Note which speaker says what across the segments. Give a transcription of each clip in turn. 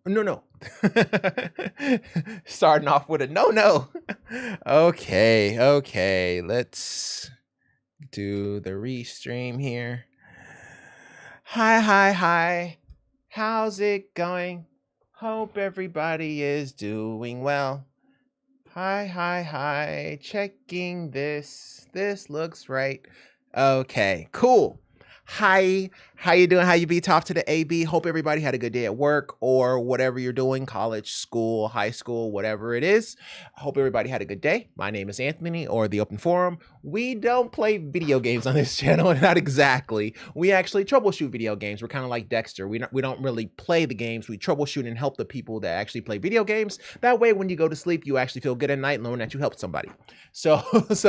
Speaker 1: No. Starting off with a no. Okay. Let's do the restream here. Hi. How's it going? Hope everybody is doing well. Hi. Checking this. This looks right. Okay, cool. Hi, how you doing? How you be? Top to the AB. Hope everybody had a good day at work or whatever you're doing, college, school, high school, whatever it is. I hope everybody had a good day. My name is Anthony, or TheOpenForum. We don't play video games on this channel, not exactly. We actually troubleshoot video games. We're kind of like Dexter. We don't really play the games. We troubleshoot and help the people that actually play video games. That way, when you go to sleep, you actually feel good at night knowing that you helped somebody. So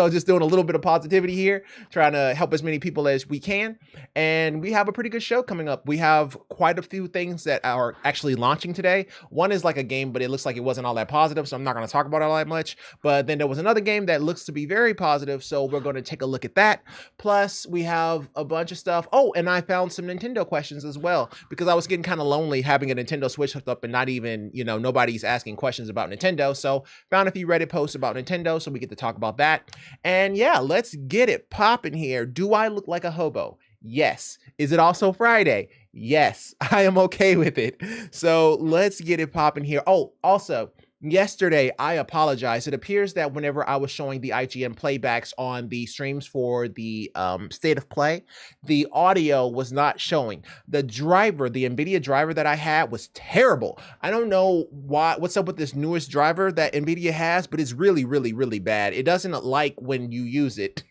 Speaker 1: just doing a little bit of positivity here, trying to help as many people as we can. And we have a pretty good show coming up. We have quite a few things that are actually launching today. One is like a game, but it looks like it wasn't all that positive, so I'm not going to talk about it all that much. But then there was another game that looks to be very positive, so we're going to take a look at that. Plus, we have a bunch of stuff. Oh, and I found some Nintendo questions as well, because I was getting kind of lonely having a Nintendo Switch hooked up and not even, nobody's asking questions about Nintendo. So found a few Reddit posts about Nintendo, so we get to talk about that. And yeah, let's get it popping here. Do I look like a hobo? Yes. Is it also Friday? Yes. I am okay with it. So let's get it popping here. Oh, also, yesterday, I apologize. It appears that whenever I was showing the IGN playbacks on the streams for the State of Play, the audio was not showing. The driver, the NVIDIA driver that I had was terrible. I don't know what's up with this newest driver that NVIDIA has, but it's really bad. It doesn't like when you use it.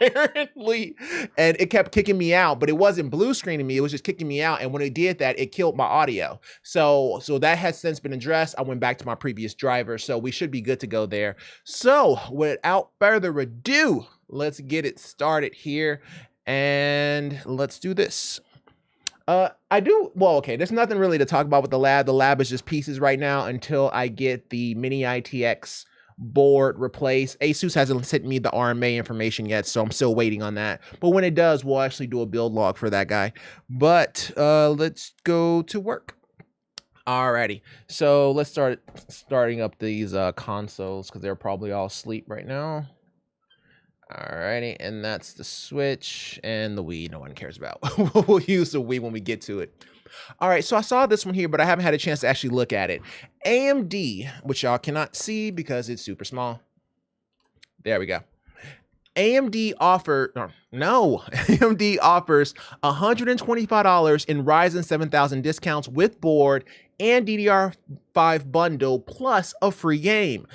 Speaker 1: Apparently, and it kept kicking me out, but it wasn't blue screening me, it was just kicking me out, and when it did that, it killed my audio. So that has since been addressed. I went back to my previous driver, so we should be good to go there. So without further ado, let's get it started here, and let's do this. There's nothing really to talk about with the lab. The lab is just pieces right now until I get the mini ITX board replaced. Asus hasn't sent me the RMA information yet, so I'm still waiting on that. But when it does, we'll actually do a build log for that guy. But let's go to work. Alrighty, so let's starting up these consoles because they're probably all asleep right now. Alrighty, and that's the Switch and the Wii. No one cares about. We'll use the Wii when we get to it. All right, so I saw this one here, but I haven't had a chance to actually look at it. AMD, which y'all cannot see because it's super small. There we go. AMD offers $125 in Ryzen 7000 discounts with board and DDR5 bundle plus a free game.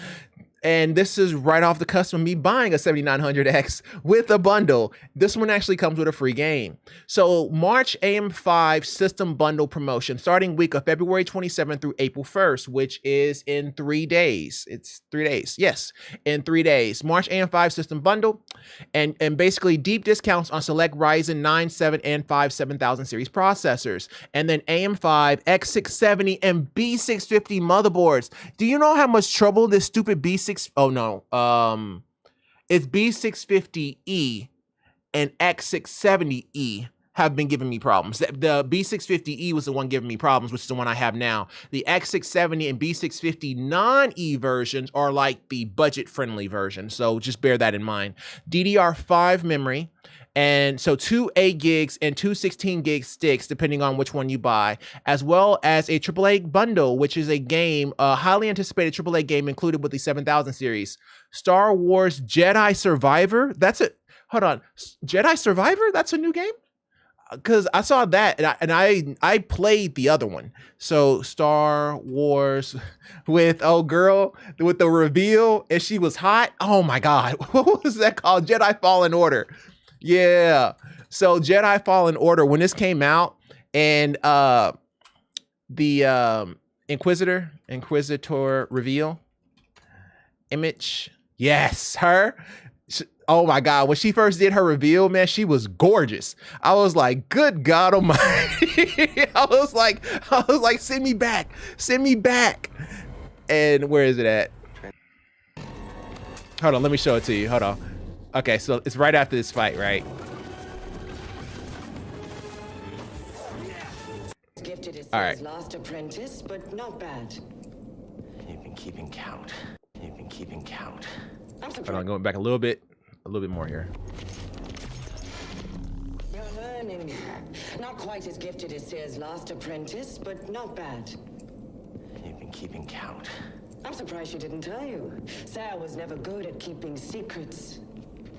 Speaker 1: And this is right off the cusp of me buying a 7900X with a bundle. This one actually comes with a free game. So March AM5 system bundle promotion starting week of February 27th through April 1st, which is in 3 days. It's 3 days. Yes, in 3 days. March AM5 system bundle and basically deep discounts on select Ryzen 9, 7, and 5 7000 series processors. And then AM5, X670, and B650 motherboards. Do you know how much trouble this stupid it's B650E and X670E have been giving me problems. The B650E was the one giving me problems, which is the one I have now. The X670 and B650 non-E versions are like the budget-friendly version, so just bear that in mind. DDR5 memory, and so 2 8 gigs and 2 16 gig sticks, depending on which one you buy, as well as a AAA bundle, which is a game, a highly anticipated AAA game included with the 7000 series. Star Wars Jedi Survivor. Hold on. Jedi Survivor? That's a new game? Because I saw that and I played the other one. So Star Wars with girl with the reveal and she was hot. Oh my God. What was that called? Jedi Fallen Order. Yeah. So Jedi Fallen Order, when this came out and the Inquisitor reveal image. Yes, her. Oh my God, when she first did her reveal, man, she was gorgeous. I was like, good God almighty. I was like, send me back. And where is it at? Hold on, let me show it to you. Hold on. Okay, so it's right after this fight, right?
Speaker 2: Gifted is
Speaker 1: All right.
Speaker 2: Last apprentice, but not bad.
Speaker 3: You've been keeping count. You've been keeping count.
Speaker 1: Hold on, going back a little bit more here.
Speaker 2: You're learning. Not quite as gifted as Sear's last apprentice, but not bad.
Speaker 3: You've been keeping count.
Speaker 2: I'm surprised she didn't tell you. Sarah was never good at keeping secrets.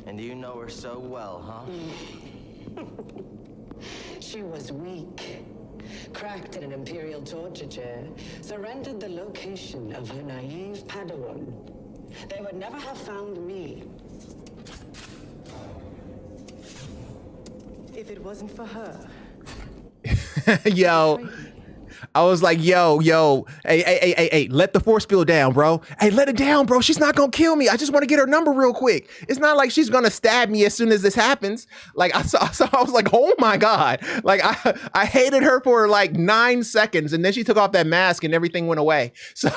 Speaker 3: And you know her so well, huh?
Speaker 2: She was weak. Cracked in an Imperial torture chair. Surrendered the location of her naive Padawan. They would never have found me if it wasn't for her.
Speaker 1: Yo, I was like, yo, hey, let the force field down, bro. Hey, let it down, bro. She's not gonna kill me. I just want to get her number real quick. It's not like she's gonna stab me as soon as this happens. Like I was like, oh my God. Like I hated her for like 9 seconds, and then she took off that mask and everything went away. So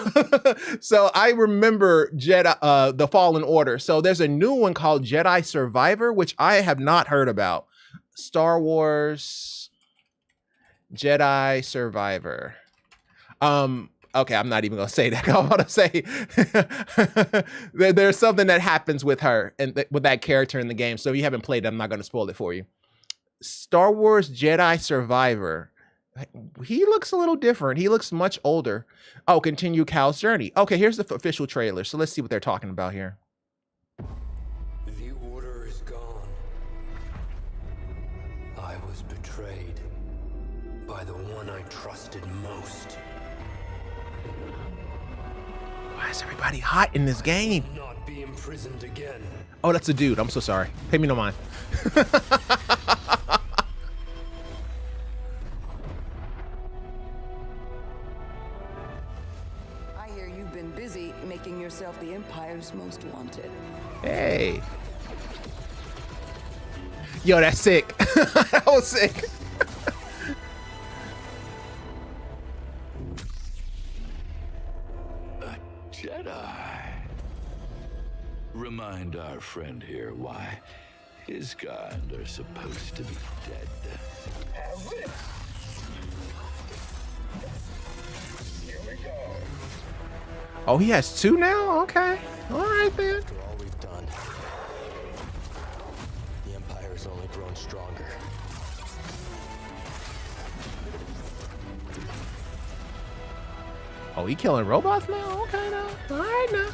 Speaker 1: so I remember Jedi, the Fallen Order. So there's a new one called Jedi Survivor, which I have not heard about. Star Wars Jedi Survivor. Okay, I'm not even gonna say that. I want to say there's something that happens with her and with that character in the game. So if you haven't played it, I'm not gonna spoil it for you. Star Wars Jedi Survivor. He looks a little different. He looks much older. Oh, continue Cal's journey. Okay, here's the official trailer. So let's see what they're talking about here.
Speaker 4: The order is gone. I was betrayed by the one I trusted most.
Speaker 1: Why is everybody hot in this game?
Speaker 4: Not be imprisoned again.
Speaker 1: Oh, that's a dude. I'm so sorry. Pay me no mind.
Speaker 5: I hear you've been busy making yourself the Empire's most wanted.
Speaker 1: Hey. Yo, that's sick. That was sick.
Speaker 6: A Jedi. Remind our friend here why his kind are supposed to be dead. Here we go.
Speaker 1: Oh, he has 2 now? Okay. All right, then.
Speaker 3: After all we've done, the Empire's only grown stronger.
Speaker 1: Oh, he killing robots now? Okay, now. All right, now.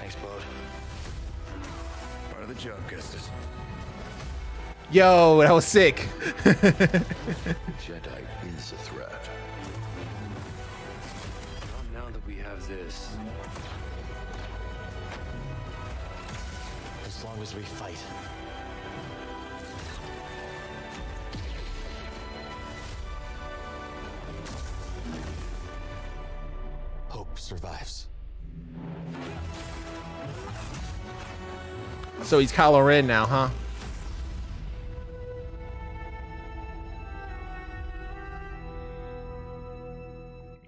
Speaker 3: Thanks, Bode.
Speaker 6: Part of the job, Gustus.
Speaker 1: Yo, that was sick.
Speaker 6: Jedi is a threat.
Speaker 4: Not now that we have this.
Speaker 3: As long as we fight. Hope survives.
Speaker 1: So he's Kylo Ren now, huh?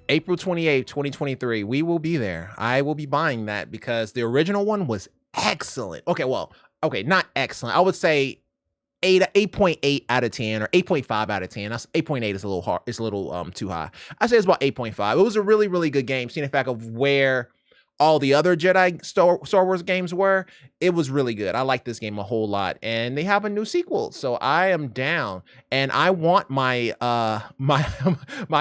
Speaker 1: April 28th, 2023. We will be there. I will be buying that because the original one was excellent. Okay, well, okay, not excellent. I would say 8.8 out of 10 or 8.5 out of 10. That's 8.8 is a little hard. It's a little too high. I say it's about 8.5. It was a really, really good game. Seeing the fact of where all the other Jedi Star Wars games were, it was really good. I like this game a whole lot, and they have a new sequel, so I am down. And I want my my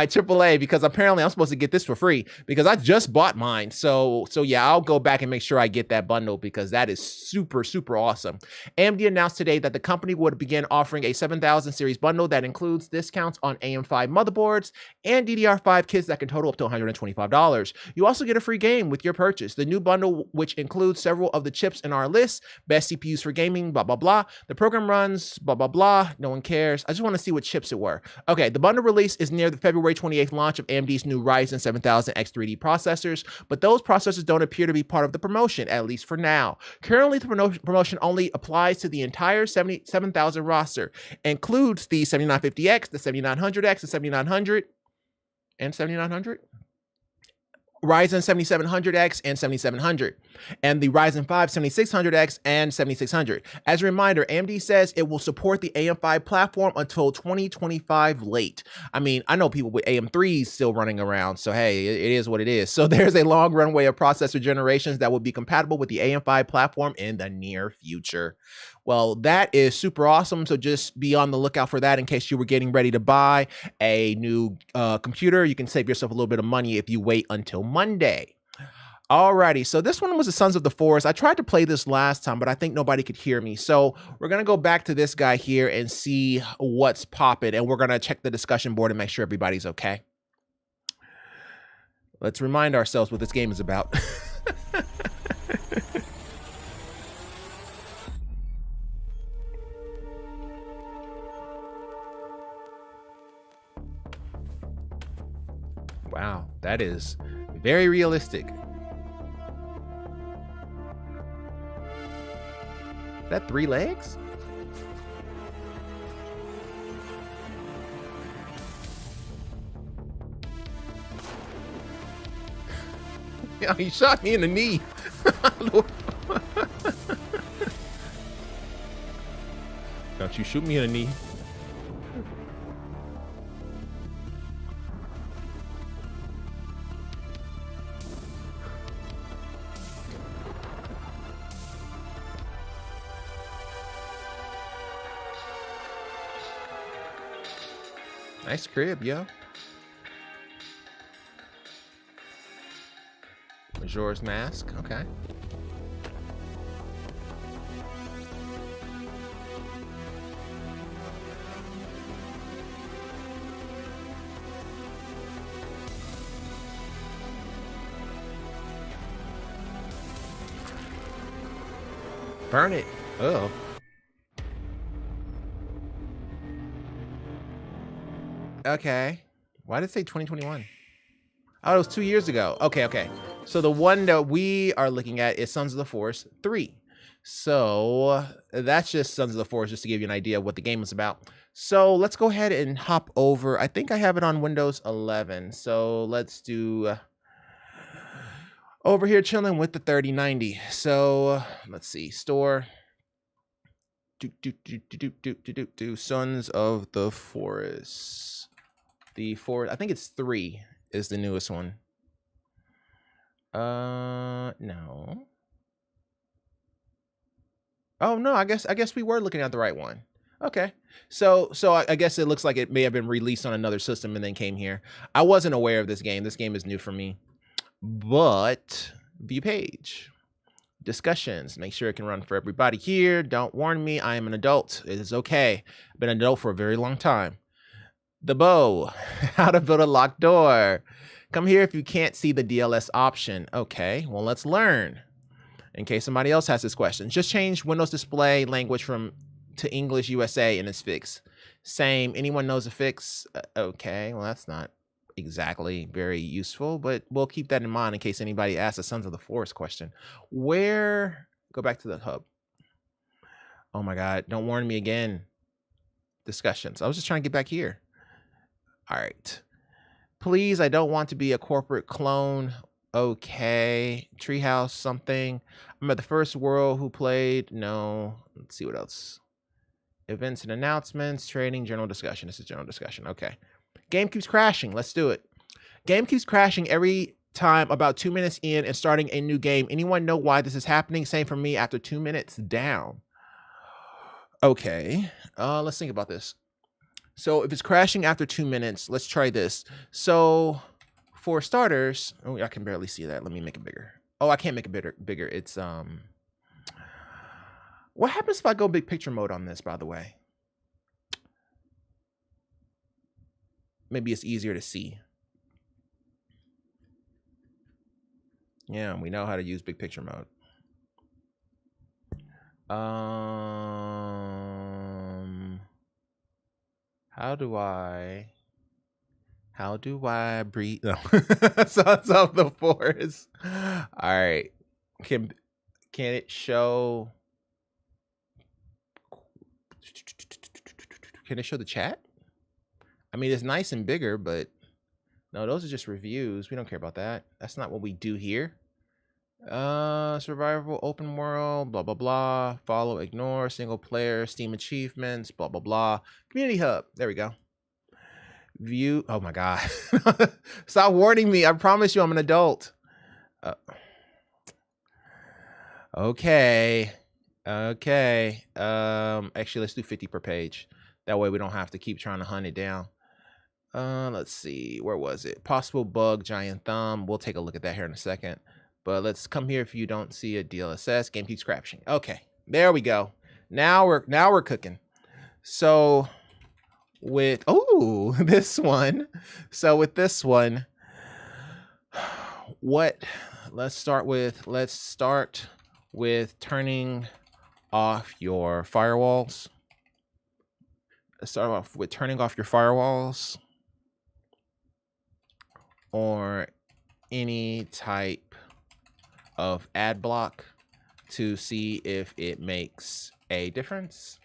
Speaker 1: AAA because apparently I'm supposed to get this for free because I just bought mine. So yeah, I'll go back and make sure I get that bundle because that is super, super awesome. AMD announced today that the company would begin offering a 7000 series bundle that includes discounts on AM5 motherboards and DDR5 kits that can total up to $125. You also get a free game with your purchase. The new bundle, which includes several of the chips in our list, best CPUs for gaming, blah, blah, blah. The program runs, blah, blah, blah. No one cares. I just want to see what chips it were. Okay, the bundle release is near the February 28th launch of AMD's new Ryzen 7000 X3D processors, but those processors don't appear to be part of the promotion, at least for now. Currently, the promotion only applies to the entire 7000 roster, includes the 7950X, the 7900X, the 7900, and 7900. Ryzen 7700X and 7700, and the Ryzen 5 7600X and 7600. As a reminder, AMD says it will support the AM5 platform until 2025 late. I mean, I know people with AM3s still running around, so hey, it is what it is. So there's a long runway of processor generations that will be compatible with the AM5 platform in the near future. Well, that is super awesome. So just be on the lookout for that in case you were getting ready to buy a new computer. You can save yourself a little bit of money if you wait until Monday. Alrighty, so this one was the Sons of the Forest. I tried to play this last time, but I think nobody could hear me. So we're gonna go back to this guy here and see what's popping, and we're gonna check the discussion board and make sure everybody's okay. Let's remind ourselves what this game is about. Wow, that is very realistic. That 3 legs? Yeah, he shot me in the knee. Don't you shoot me in the knee. Nice crib, yo. Majora's Mask, okay. Burn it. Oh. Okay. Why did it say 2021? Oh, it was 2 years ago. Okay. So the one that we are looking at is Sons of the Forest 3. So that's just Sons of the Forest, just to give you an idea of what the game is about. So let's go ahead and hop over. I think I have it on Windows 11. So let's do over here chilling with the 3090. So let's see, store. Sons of the Forest. The Forest, I think it's 3 is the newest one. No. Oh no, I guess we were looking at the right one. Okay. So I guess it looks like it may have been released on another system and then came here. I wasn't aware of this game. This game is new for me. But view page. Discussions. Make sure it can run for everybody here. Don't warn me. I am an adult. It is okay. I've been an adult for a very long time. The bow. How to build a locked door. Come here if you can't see the DLS option. Okay, well, let's learn. In case somebody else has this question. Just change Windows display language to English USA and it's fixed. Same. Anyone knows a fix? Okay, well, that's not exactly very useful, but we'll keep that in mind in case anybody asks a Sons of the Forest question. Where? Go back to the hub. Oh my God, don't warn me again. Discussions. I was just trying to get back here. All right. Please, I don't want to be a corporate clone. Okay. Treehouse something. I'm at the first world who played. No. Let's see what else. Events and announcements, trading, general discussion. This is general discussion. Okay. Game keeps crashing. Let's do it. Game keeps crashing every time about 2 minutes in and starting a new game. Anyone know why this is happening? Same for me after 2 minutes down. Okay. Let's think about this. So if it's crashing after 2 minutes, let's try this. So for starters, oh, I can barely see that. Let me make it bigger. Oh, I can't make it bigger. It's what happens if I go big picture mode on this, by the way? Maybe it's easier to see. Yeah, we know how to use big picture mode. How do I breathe? No. Sons of the Forest. All right. Can it show? Can it show the chat? I mean, it's nice and bigger, but No, those are just reviews. We don't care about that. That's not what we do here. Survival, open world, blah, blah, blah. Follow, ignore, single player, Steam achievements, blah, blah, blah. Community hub. There we go. View. Oh my God. Stop warning me. I promise you I'm an adult. Okay. Okay. Actually, let's do 50 per page. That way we don't have to keep trying to hunt it down. Let's see. Where was it? Possible bug, giant thumb. We'll take a look at that here in a second. But let's come here if you don't see a DLSS. Game keeps crashing. Okay. There we go. Now we're cooking. So with this one. So with this one, let's start with turning off your firewalls. Let's start off with turning off your firewalls or any type of ad block to see if it makes a difference.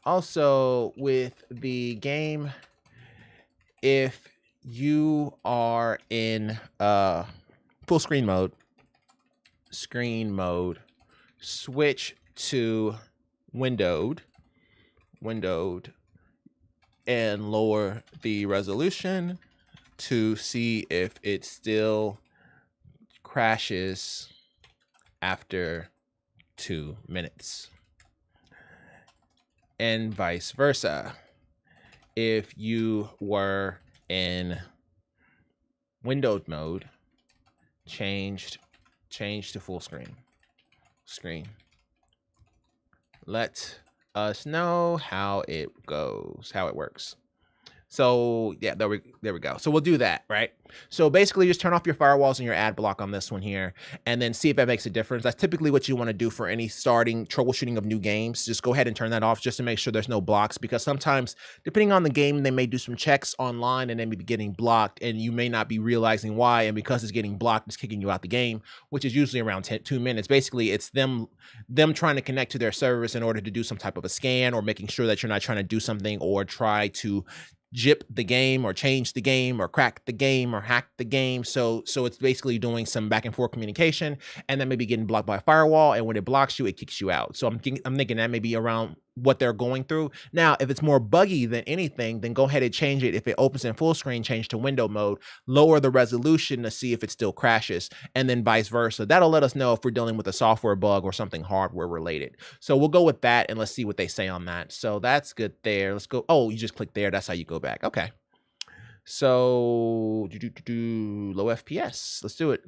Speaker 1: Also, with the game, if you are in full screen mode, switch to windowed, and lower the resolution to see if it still crashes after 2 minutes. And vice versa. If you were in windowed mode, change to full screen. Let us know how it goes, how it works. So yeah, there we go. So we'll do that, right? So basically just turn off your firewalls and your ad block on this one here, and then see if that makes a difference. That's typically what you want to do for any starting troubleshooting of new games. Just go ahead and turn that off just to make sure there's no blocks, because sometimes depending on the game, they may do some checks online and they may be getting blocked and you may not be realizing why. And because it's getting blocked, it's kicking you out the game, which is usually around 2 minutes. Basically, it's them trying to connect to their service in order to do some type of a scan, or making sure that you're not trying to do something or try to jip the game or change the game or crack the game or hack the game. So it's basically doing some back and forth communication, and then maybe getting blocked by a firewall, and when it blocks you, it kicks you out. So I'm thinking that may be around what they're going through. Now, if it's more buggy than anything, then go ahead and change it. If it opens in full screen, change to window mode, lower the resolution to see if it still crashes, and then vice versa. That'll let us know if we're dealing with a software bug or something hardware related. So we'll go with that, and let's see what they say on that. So that's good there. Let's go. Oh, you just click there. That's how you go back. Okay. So low FPS. Let's do it.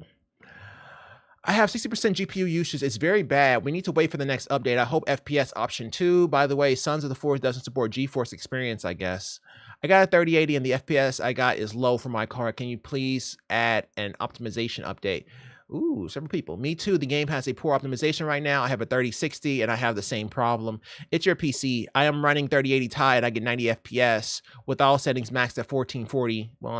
Speaker 1: I have 60% GPU usage. It's very bad. We need to wait for the next update. I hope FPS option 2. By the way, Sons of the Force doesn't support GeForce Experience, I guess. I got a 3080 and the FPS I got is low for my card. Can you please add an optimization update? Ooh, several people. Me too. The game has a poor optimization right now. I have a 3060 and I have the same problem. It's your PC. I am running 3080 Ti and I get 90 FPS with all settings maxed at 1440. Well,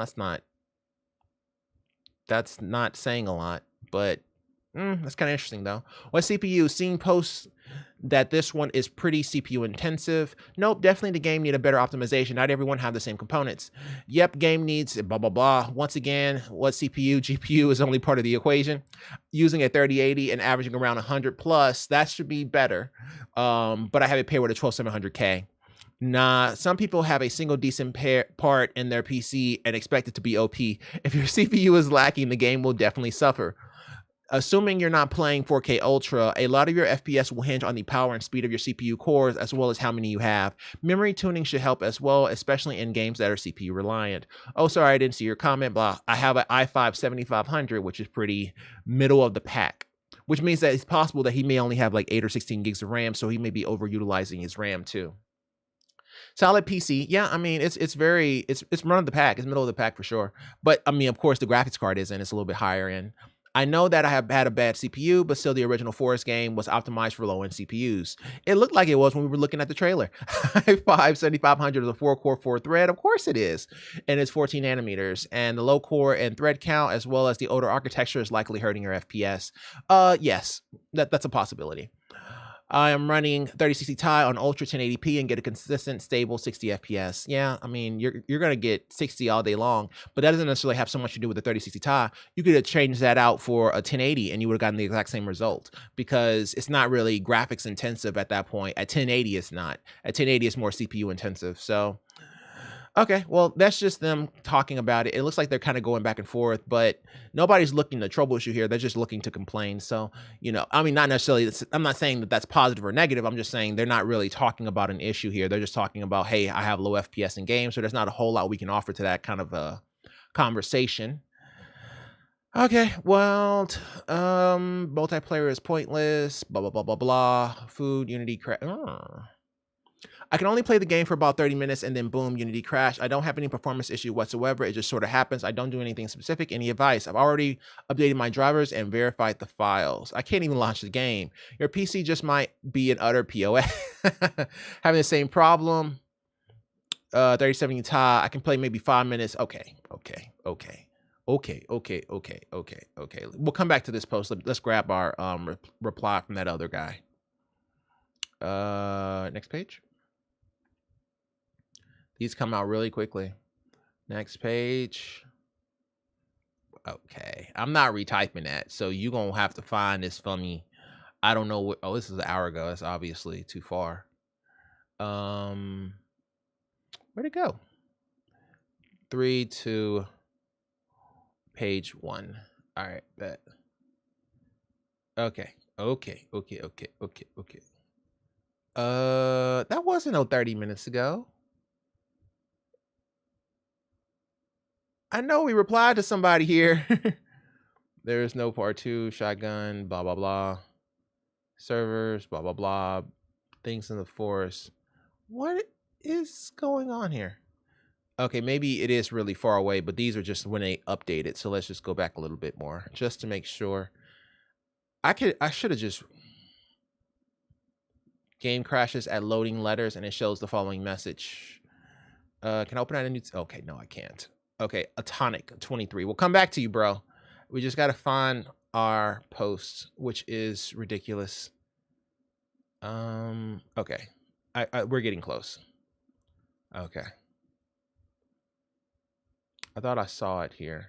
Speaker 1: that's not saying a lot, but that's kind of interesting though. What CPU? Seen posts that this one is pretty CPU intensive. Nope, definitely the game need a better optimization. Not everyone have the same components. Yep, game needs blah, blah, blah. Once again, what CPU? GPU is only part of the equation. Using a 3080 and averaging around 100 plus, that should be better. But I have it paired with a 12700K. Nah, some people have a single decent part in their PC and expect it to be OP. If your CPU is lacking, the game will definitely suffer. Assuming you're not playing 4K Ultra, a lot of your FPS will hinge on the power and speed of your CPU cores, as well as how many you have. Memory tuning should help as well, especially in games that are CPU reliant. Oh, sorry, I didn't see your comment. Blah. I have an i5 7500, which is pretty middle of the pack, which means that it's possible that he may only have like 8 or 16 gigs of RAM, so he may be overutilizing his RAM too. Solid PC, yeah. I mean, it's run of the pack. It's middle of the pack for sure. But I mean, of course, the graphics card isn't. It's a little bit higher end. I know that I have had a bad CPU, but still the original Forest game was optimized for low-end CPUs. It looked like it was when we were looking at the trailer. i5 7500 is a 4-core 4-thread. Of course it is. And it's 14 nanometers. And the low core and thread count, as well as the older architecture, is likely hurting your FPS. Yes, that's a possibility. I am running 3060 Ti on Ultra 1080p and get a consistent, stable 60 FPS. Yeah, I mean, you're gonna get 60 all day long, but that doesn't necessarily have so much to do with the 3060 Ti. You could have changed that out for a 1080 and you would have gotten the exact same result because it's not really graphics intensive at that point. At 1080, it's not. At 1080, it's more CPU intensive. So okay, well, that's just them talking about it. It looks like they're kind of going back and forth, but nobody's looking to troubleshoot here. They're just looking to complain. So, you know, I mean, not necessarily, I'm not saying that that's positive or negative. I'm just saying they're not really talking about an issue here. They're just talking about, hey, I have low FPS in games, so there's not a whole lot we can offer to that kind of a conversation. Okay, well, multiplayer is pointless, blah, blah, blah, blah, blah. Food, Unity, I can only play the game for about 30 minutes and then boom, Unity crash. I don't have any performance issue whatsoever. It just sort of happens. I don't do anything specific. Any advice? I've already updated my drivers and verified the files. I can't even launch the game. Your PC just might be an utter POS. Having the same problem. 3070 Ti. I can play maybe 5 minutes. Okay. We'll come back to this post. Let's grab our reply from that other guy. Next page. These come out really quickly. Next page. Okay. I'm not retyping that. So you're going to have to find this for me. I don't know what. Oh, this is an hour ago. That's obviously too far. Where'd it go? 3 to page 1. All right. Bet. Okay. That wasn't no 30 minutes ago. I know we replied to somebody here. There's no part 2, shotgun, blah, blah, blah. Servers, blah, blah, blah. Things in the forest. What is going on here? Okay, maybe it is really far away, but these are just when they updated. So let's just go back a little bit more just to make sure. I should have just game crashes at loading letters and it shows the following message. Can I open that in? Okay, no, I can't. Okay, Atonic 23. We'll come back to you, bro. We just got to find our post, which is ridiculous. Okay. We're getting close. Okay. I thought I saw it here.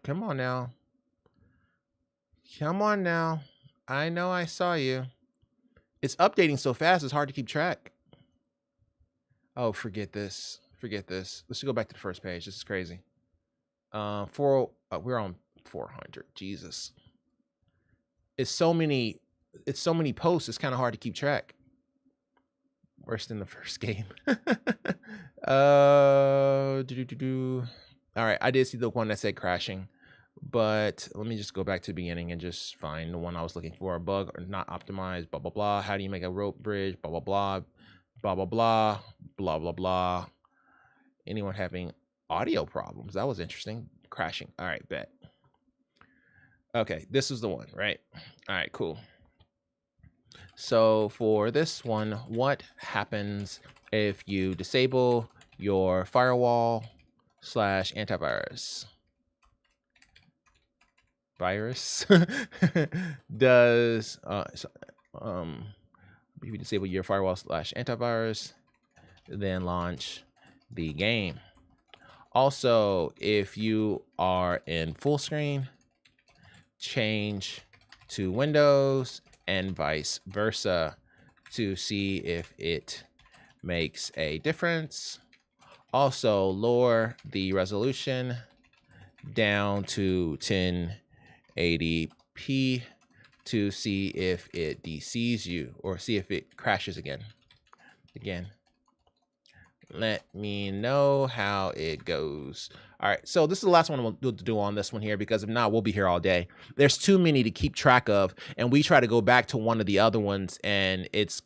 Speaker 1: Come on now. Come on now. I know I saw you. It's updating so fast, it's hard to keep track. Oh, forget this. Forget this. Let's go back to the first page. This is crazy. We're on 400. Jesus. It's so many posts, it's kind of hard to keep track. Worse than the first game. All right, I did see the one that said crashing, but let me just go back to the beginning and just find the one I was looking for. A bug or not optimized, blah, blah, blah. How do you make a rope bridge? Blah, blah, blah. Blah, blah, blah. Blah, blah, blah. Anyone having audio problems? That was interesting. Crashing. All right, bet. Okay, this is the one, right? All right, cool. So for this one, what happens if you disable your firewall / antivirus? Virus does if you disable your firewall / antivirus, then launch the game. Also, if you are in full screen, change to Windows and vice versa to see if it makes a difference. Also, lower the resolution down to 1080p to see if it DCs you or see if it crashes again. Let me know how it goes. All right, so this is the last one we'll do on this one here, because if not, we'll be here all day. There's too many to keep track of, and we try to go back to one of the other ones, and it's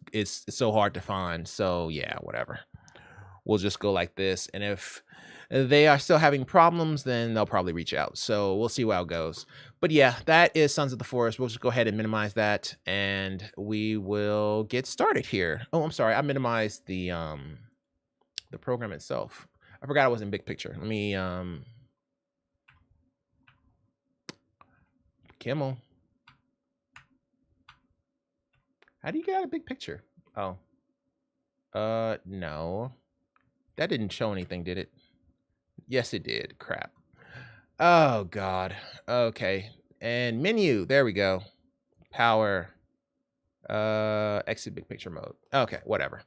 Speaker 1: so hard to find. So yeah, whatever. We'll just go like this, and if they are still having problems, then they'll probably reach out. So we'll see how it goes. But yeah, that is Sons of the Forest. We'll just go ahead and minimize that, and we will get started here. Oh, I'm sorry, I minimized the program itself. I forgot it was in big picture. Let me Kimmel. How do you get a big picture? Oh. No. That didn't show anything, did it? Yes, it did. Crap. Oh, God. Okay. And menu. There we go. Power. Exit big picture mode. Okay, whatever.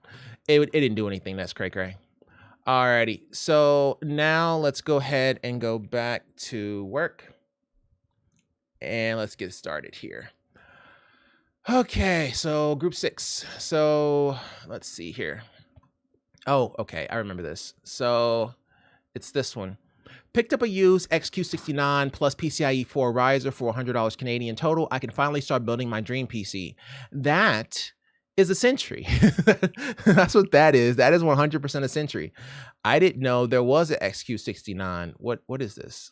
Speaker 1: It didn't do anything. That's cray-cray. Alrighty. So now let's go ahead and go back to work. And let's get started here. Okay, so group 6. So let's see here. Oh, okay. I remember this. So it's this one. Picked up a used XQ69 plus PCIe 4 riser for $100 Canadian total. I can finally start building my dream PC. That is a Century. That's what that is. That is 100% a Century. I didn't know there was an XQ69. What is this?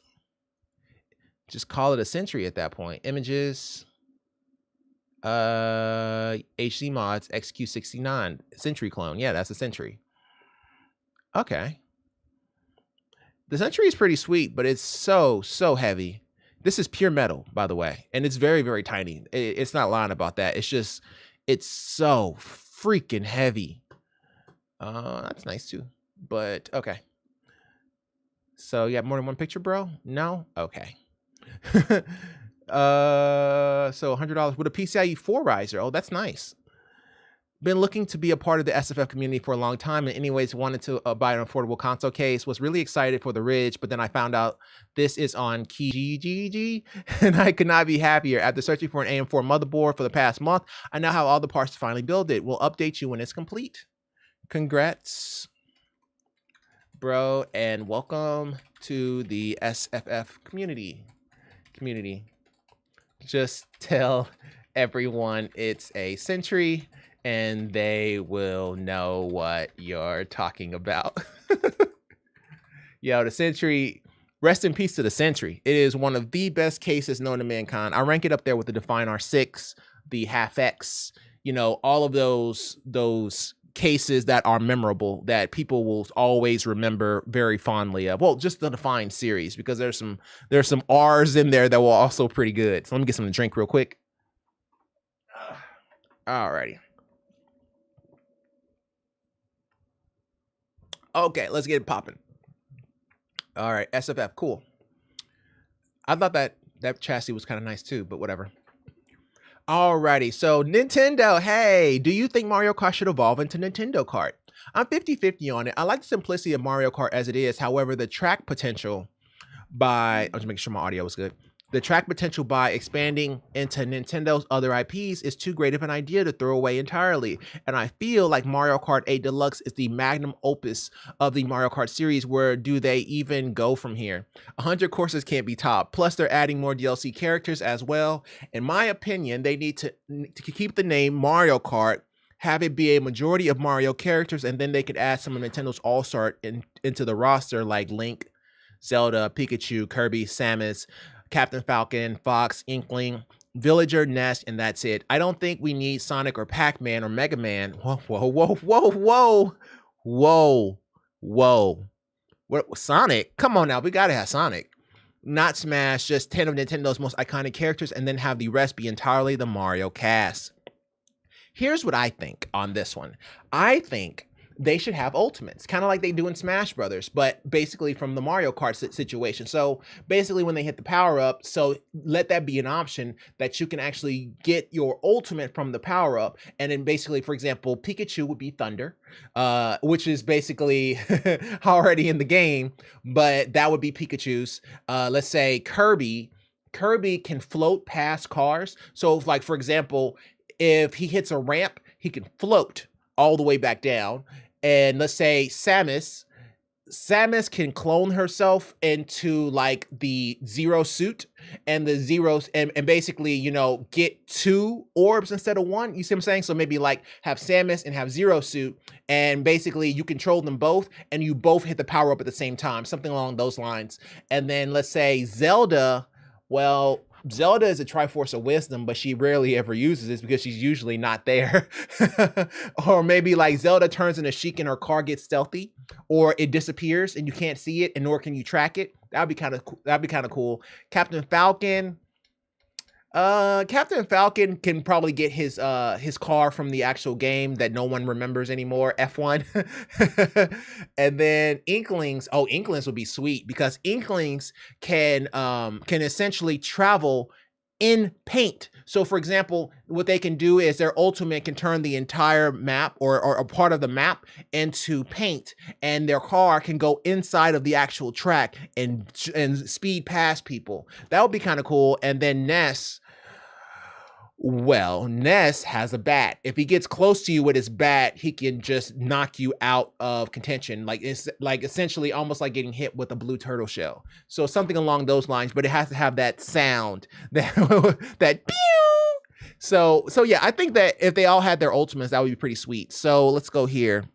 Speaker 1: Just call it a Century at that point. Images. HD mods XQ69 Century clone. Yeah, that's a Century. Okay. The Century is pretty sweet, but it's so heavy. This is pure metal, by the way, and it's very, very tiny. It's not lying about that. It's just, it's so freaking heavy. That's nice too, but okay. So you have more than one picture, bro? No? Okay. So $100 with a PCIe 4 riser. Oh, that's nice. Been looking to be a part of the SFF community for a long time, and anyways wanted to buy an affordable console case. Was really excited for the Ridge, but then I found out this is on Kijiji, and I could not be happier. After searching for an AM4 motherboard for the past month, I now have all the parts to finally build it. We'll update you when it's complete. Congrats, bro, and welcome to the SFF community. Just tell everyone it's a Century, and they will know what you're talking about. Yo, the Century, rest in peace to the Century. It is one of the best cases known to mankind. I rank it up there with the Define R6, the Half X, you know, all of those cases that are memorable that people will always remember very fondly of. Well, just the Define series, because there's some R's in there that were also pretty good. So let me get something to drink real quick. Alrighty. Okay, let's get it popping. All right, SFF, cool. I thought that chassis was kind of nice too, but whatever. Alrighty, so Nintendo, hey, do you think Mario Kart should evolve into Nintendo Kart? I'm 50-50 on it. I like the simplicity of Mario Kart as it is. However, the track potential by, I'm just making sure my audio was good. The track potential by expanding into Nintendo's other IPs is too great of an idea to throw away entirely. And I feel like Mario Kart 8 Deluxe is the magnum opus of the Mario Kart series. Where do they even go from here? 100 courses can't be topped. Plus, they're adding more DLC characters as well. In my opinion, they need to keep the name Mario Kart, have it be a majority of Mario characters, and then they could add some of Nintendo's All-Star into the roster, like Link, Zelda, Pikachu, Kirby, Samus, Captain Falcon, Fox, Inkling, Villager, Ness, and that's it. I don't think we need Sonic or Pac-Man or Mega Man. Whoa. What, Sonic? Come on now, we gotta have Sonic. Not Smash, just 10 of Nintendo's most iconic characters, and then have the rest be entirely the Mario cast. Here's what I think on this one. I think they should have ultimates, kind of like they do in Smash Brothers, but basically from the Mario Kart situation. So basically when they hit the power up, so let that be an option that you can actually get your ultimate from the power up. And then basically, for example, Pikachu would be Thunder, which is basically already in the game, but that would be Pikachu's. Let's say Kirby can float past cars. So if, like, for example, if he hits a ramp, he can float all the way back down. And let's say Samus can clone herself into like the Zero suit, and the Zeros and basically, you know, get 2 orbs instead of 1. You see what I'm saying? So maybe like have Samus and have Zero suit, and basically you control them both and you both hit the power up at the same time, something along those lines. And then let's say Zelda, well, Zelda is a Triforce of Wisdom, but she rarely ever uses it because she's usually not there. Or maybe like Zelda turns into Sheik and her car gets stealthy, or it disappears and you can't see it, and nor can you track it. That'd be kind of cool. Captain Falcon, Captain Falcon can probably get his car from the actual game that no one remembers anymore, F1. And then Inklings, oh, Inklings would be sweet because Inklings can essentially travel in paint. So for example, what they can do is their ultimate can turn the entire map or a part of the map into paint, and their car can go inside of the actual track and speed past people. That would be kind of cool. And then Ness, well, Ness has a bat. If he gets close to you with his bat, he can just knock you out of contention. Like it's like essentially almost like getting hit with a blue turtle shell. So something along those lines, but it has to have that sound, that that pew. So yeah, I think that if they all had their ultimates, that would be pretty sweet. So let's go here.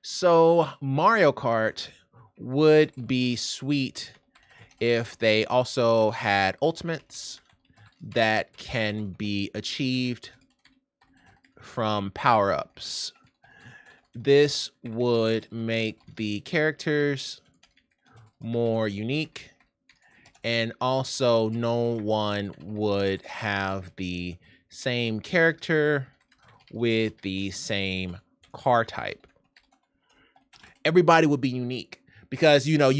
Speaker 1: So Mario Kart would be sweet if they also had ultimates that can be achieved from power-ups. This would make the characters more unique, and also no one would have the same character with the same car type. Everybody would be unique. Because, you know,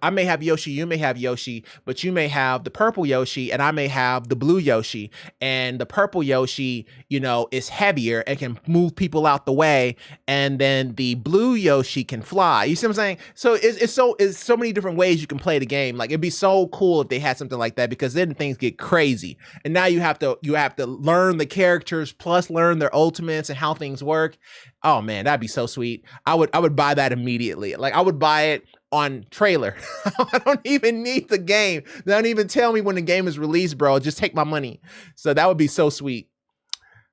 Speaker 1: I may have Yoshi, you may have Yoshi, but you may have the purple Yoshi and I may have the blue Yoshi. And the purple Yoshi, you know, is heavier and can move people out the way. And then the blue Yoshi can fly. You see what I'm saying? So it's so many different ways you can play the game. Like, it'd be so cool if they had something like that, because then things get crazy. And now you have to learn the characters plus learn their ultimates and how things work. Oh man, that'd be so sweet. I would buy that immediately. Like, I would buy it on trailer. I don't even need the game. They don't even tell me when the game is released, bro. Just take my money. So that would be so sweet.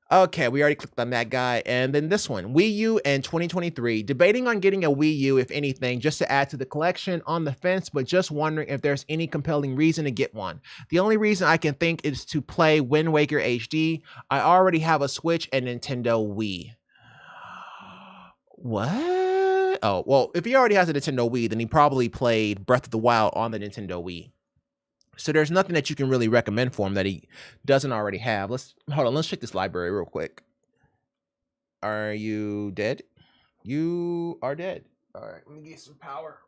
Speaker 1: Okay, we already clicked on that guy. And then this one, Wii U and 2023. Debating on getting a Wii U, if anything, just to add to the collection. On the fence, but just wondering if there's any compelling reason to get one. The only reason I can think is to play Wind Waker HD. I already have a Switch and Nintendo Wii. What? Oh, well, if he already has a Nintendo Wii, then he probably played Breath of the Wild on the Nintendo Wii. So there's nothing that you can really recommend for him that he doesn't already have. Let's check this library real quick. Are you dead? You are dead. All right, let me get some power.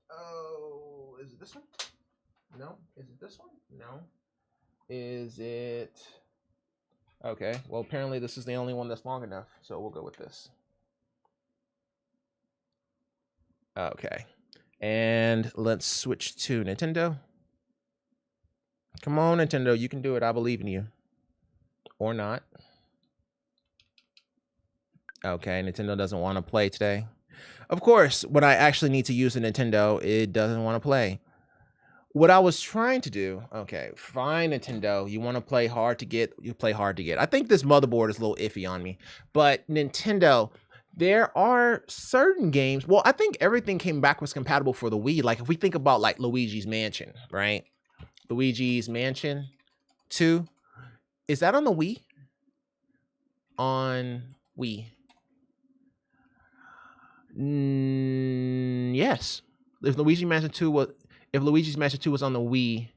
Speaker 1: Oh, is it this one? No. Is it this one? No. Is it? Okay, well, apparently this is the only one that's long enough, so we'll go with this. Okay, and let's switch to Nintendo. Come on, Nintendo, you can do it. I believe in you. Or not. Okay, Nintendo doesn't want to play today. Of course, when I actually need to use a Nintendo, it doesn't want to play. What I was trying to do, okay, fine, Nintendo, you want to play hard to get, you play hard to get. I think this motherboard is a little iffy on me, but Nintendo, there are certain games. Well, I think everything came backwards compatible for the Wii. Like, if we think about like Luigi's Mansion, right? Luigi's Mansion 2. Is that on the Wii? On Wii. Yes. If Luigi's Mansion 2 was on the Wii.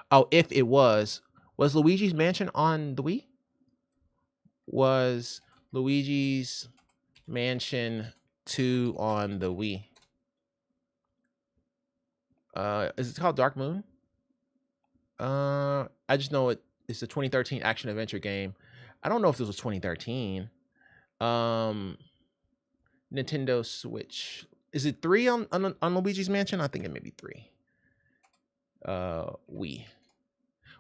Speaker 1: Oh, if it was Luigi's Mansion on the Wii? Was Luigi's Mansion 2 on the Wii? Is it called Dark Moon? I just know it's a 2013 action adventure game. I don't know if this was 2013. Nintendo Switch. Is it 3 on Luigi's Mansion? I think it may be 3. Wii.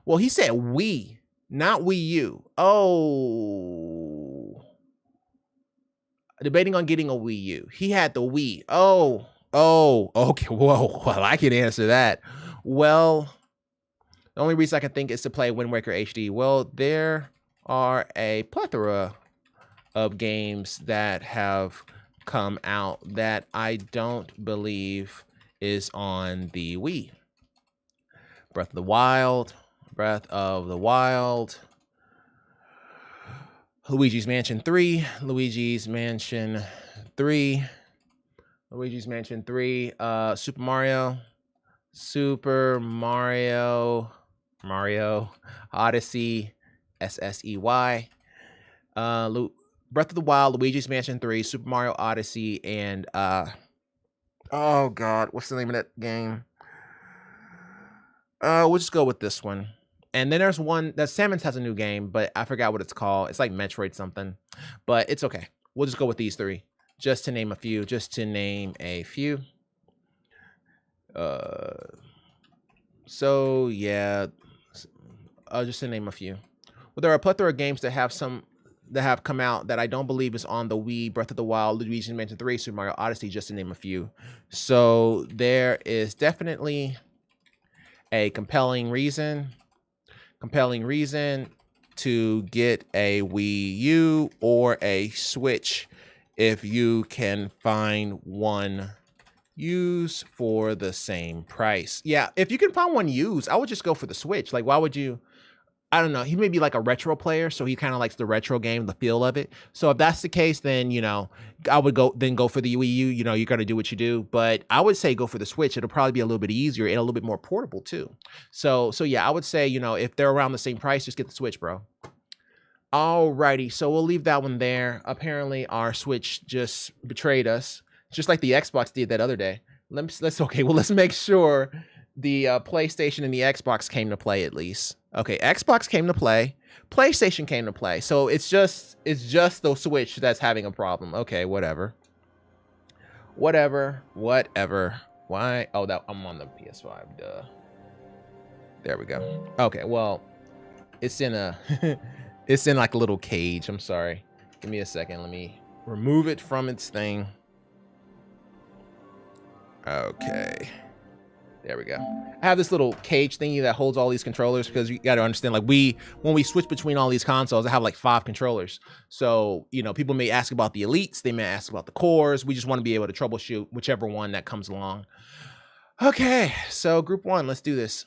Speaker 1: Well, he said Wii, not Wii U. Oh. Debating on getting a Wii U. He had the Wii. Oh, okay. Whoa. Well, I can answer that. Well, the only reason I can think is to play Wind Waker HD. Well, there are a plethora of games that have come out that I don't believe is on the Wii. Breath of the Wild, Luigi's Mansion 3, Luigi's Mansion 3, Super Mario Mario Odyssey, SSEY, Breath of the Wild, Luigi's Mansion 3, Super Mario Odyssey, and oh god, what's the name of that game? We'll just go with this one. And then there's one that Sammons has a new game, but I forgot what it's called. It's like Metroid something, but it's okay. We'll just go with these three, just to name a few. So yeah, just to name a few. Well, there are a plethora of games that have come out that I don't believe is on the Wii, Breath of the Wild, Luigi's Mansion 3, Super Mario Odyssey, just to name a few. So there is definitely a compelling reason to get a Wii U or a Switch if you can find one used for the same price. Yeah, if you can find one used, I would just go for the Switch. Like, why would you? I don't know. He may be like a retro player, so he kind of likes the retro game, the feel of it. So if that's the case, then, you know, I would go for the Wii U. You know, you're going to do what you do. But I would say go for the Switch. It'll probably be a little bit easier and a little bit more portable too. So yeah, I would say, you know, if they're around the same price, just get the Switch, bro. Alrighty, so we'll leave that one there. Apparently our Switch just betrayed us, just like the Xbox did that other day. Let's make sure the PlayStation and the Xbox came to play at least. Okay, Xbox came to play, PlayStation came to play. So it's just the Switch that's having a problem. Okay, whatever. Why? Oh, that I'm on the PS5. Duh. There we go. Okay, well, it's in a it's in like a little cage. I'm sorry. Give me a second. Let me remove it from its thing. Okay. There we go. I have this little cage thingy that holds all these controllers because you got to understand, like, when we switch between all these consoles, I have like 5 controllers. So, you know, people may ask about the Elites. They may ask about the cores. We just want to be able to troubleshoot whichever one that comes along. Okay, so group 1, let's do this.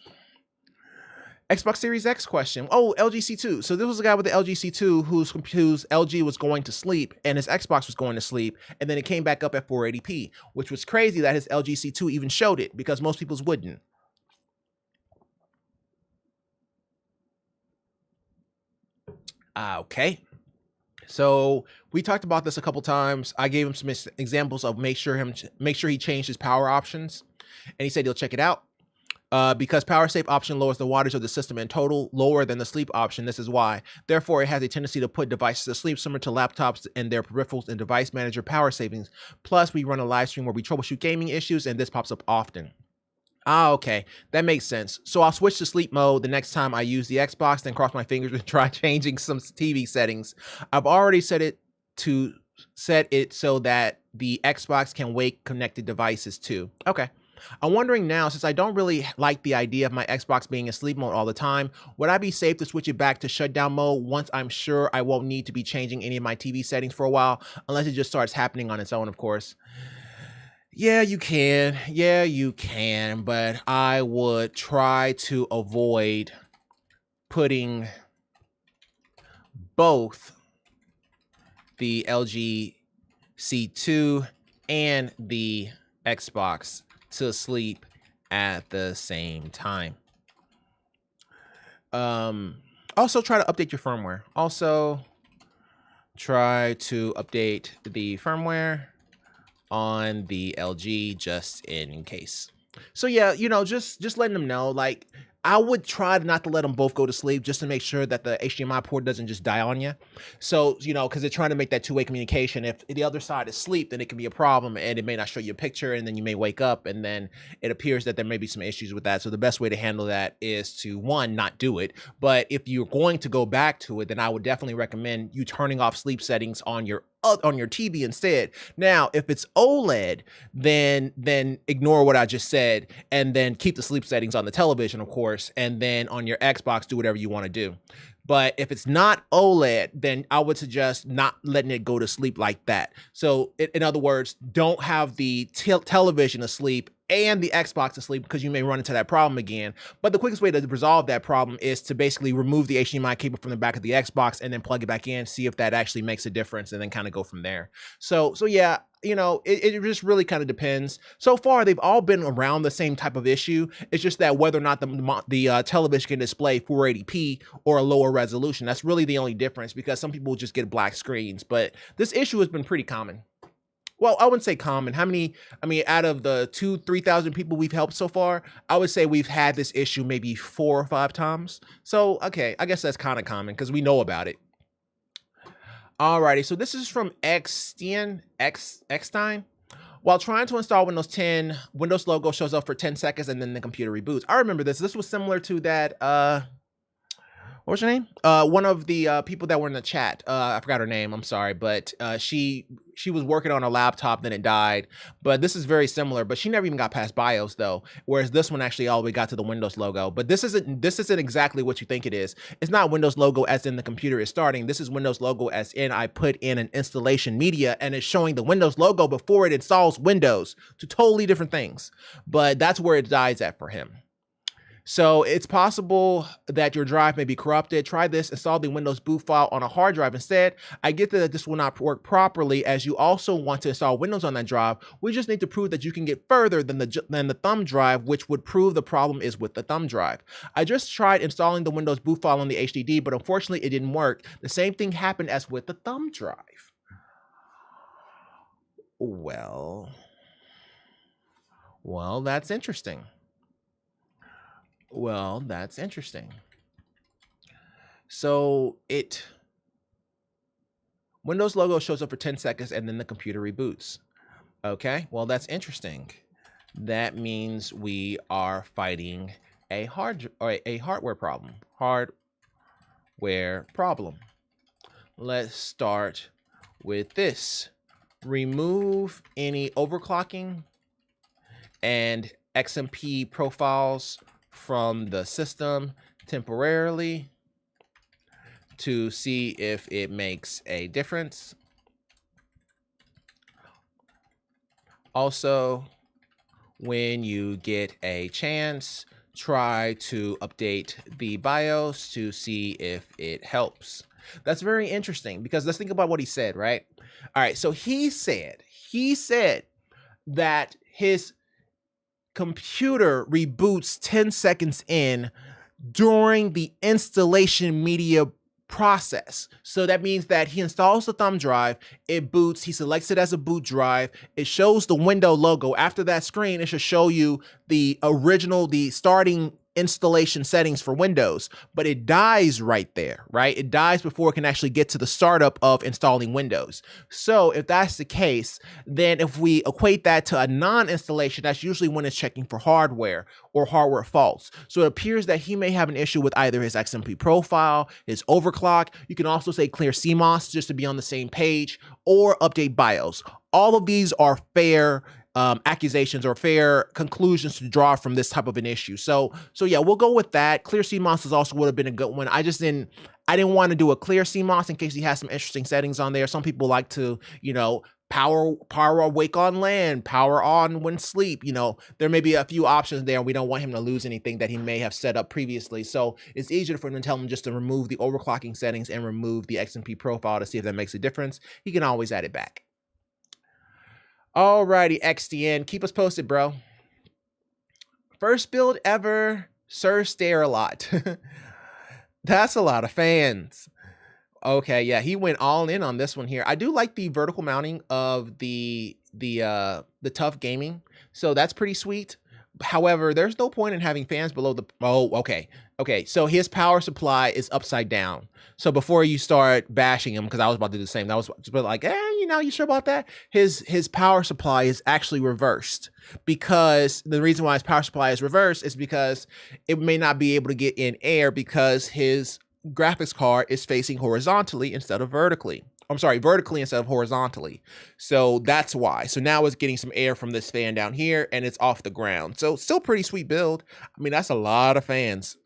Speaker 1: Xbox Series X question. Oh, LG C2. So this was a guy with the LG C2 whose LG was going to sleep and his Xbox was going to sleep, and then it came back up at 480p, which was crazy that his LG C2 even showed it because most people's wouldn't. Okay. So we talked about this a couple times. I gave him some examples of make sure he changed his power options, and he said he'll check it out. Because power save option lowers the wattage of the system in total, lower than the sleep option. This is why. Therefore, it has a tendency to put devices to sleep, similar to laptops and their peripherals and device manager power savings. Plus, we run a live stream where we troubleshoot gaming issues, and this pops up often. Okay, that makes sense. So I'll switch to sleep mode the next time I use the Xbox, then cross my fingers and try changing some TV settings. I've already set it so that the Xbox can wake connected devices too. Okay. I'm wondering now, since I don't really like the idea of my Xbox being in sleep mode all the time, would I be safe to switch it back to shutdown mode once I'm sure I won't need to be changing any of my TV settings for a while, unless it just starts happening on its own, of course? Yeah, you can. But I would try to avoid putting both the LG C2 and the Xbox to sleep at the same time. Also try to update your firmware. On the LG just in case. So yeah, you know, just letting them know, like, I would try not to let them both go to sleep just to make sure that the HDMI port doesn't just die on you. So, you know, because they're trying to make that two-way communication. If the other side is asleep, then it can be a problem and it may not show you a picture, and then you may wake up and then it appears that there may be some issues with that. So the best way to handle that is to, one, not do it. But if you're going to go back to it, then I would definitely recommend you turning off sleep settings on your TV instead. Now, if it's OLED, then ignore what I just said and then keep the sleep settings on the television, of course, and then on your Xbox, do whatever you want to do. But if it's not OLED, then I would suggest not letting it go to sleep like that. So in other words, don't have the television asleep and the Xbox to sleep, because you may run into that problem again. But the quickest way to resolve that problem is to basically remove the HDMI cable from the back of the Xbox and then plug it back in, see if that actually makes a difference, and then kind of go from there. So yeah, you know, it just really kind of depends. So far, they've all been around the same type of issue. It's just that whether or not the television can display 480p or a lower resolution. That's really the only difference, because some people just get black screens. But this issue has been pretty common. Well, I wouldn't say common. How many, I mean, out of the 3,000 people we've helped so far, I would say we've had this issue maybe 4 or 5 times. So, okay, I guess that's kind of common because we know about it. Alrighty, so this is from Xstein. While trying to install Windows 10, Windows logo shows up for 10 seconds and then the computer reboots. I remember this. This was similar to that, what was her name? One of the people that were in the chat. I forgot her name. I'm sorry, but she was working on a laptop, then it died. But this is very similar. But she never even got past BIOS though. Whereas this one actually all the way got to the Windows logo. But this isn't exactly what you think it is. It's not Windows logo as in the computer is starting. This is Windows logo as in I put in an installation media and it's showing the Windows logo before it installs Windows. Two totally different things. But that's where it dies at for him. So it's possible that your drive may be corrupted. Try this, install the Windows boot file on a hard drive instead. I get that this will not work properly as you also want to install Windows on that drive. We just need to prove that you can get further than the thumb drive, which would prove the problem is with the thumb drive. I just tried installing the Windows boot file on the HDD, but unfortunately it didn't work. The same thing happened as with the thumb drive. Well, that's interesting. Well, that's interesting. So Windows logo shows up for 10 seconds and then the computer reboots. Okay, well, that's interesting. That means we are fighting a hardware problem. Hardware problem. Let's start with this. Remove any overclocking and XMP profiles from the system temporarily to see if it makes a difference. Also, when you get a chance, try to update the BIOS to see if it helps. That's very interesting because let's think about what he said, right? All right, so he said that his computer reboots 10 seconds in during the installation media process. So that means that he installs the thumb drive, it boots, he selects it as a boot drive, it shows the window logo. After that screen, it should show you the starting installation settings for Windows, but it dies right there, right? It dies before it can actually get to the startup of installing Windows. So if that's the case, then if we equate that to a non-installation, that's usually when it's checking for hardware or hardware faults. So it appears that he may have an issue with either his XMP profile, his overclock. You can also say clear CMOS just to be on the same page, or update BIOS. All of these are fair accusations or fair conclusions to draw from this type of an issue. So yeah, we'll go with that. Clear CMOS also would have been a good one. I didn't want to do a clear CMOS in case he has some interesting settings on there. Some people like to, you know, power awake on LAN, power on when sleep. You know, there may be a few options there. We don't want him to lose anything that he may have set up previously. So it's easier for him to tell him just to remove the overclocking settings and remove the XMP profile to see if that makes a difference. He can always add it back. Alrighty, XDN, keep us posted, bro. First build ever, Sir Stare a lot. That's a lot of fans. Okay, yeah, he went all in on this one here. I do like the vertical mounting of the Tough Gaming, so that's pretty sweet. However, there's no point in having fans below the, okay, so his power supply is upside down. So before you start bashing him, because I was about to do the same, that was just like, you know, you sure about that? His power supply is actually reversed, because the reason why his power supply is reversed is because it may not be able to get in air because his graphics card is facing horizontally instead of vertically. I'm sorry, vertically instead of horizontally. So that's why. So now it's getting some air from this fan down here and it's off the ground. So still pretty sweet build. I mean, that's a lot of fans.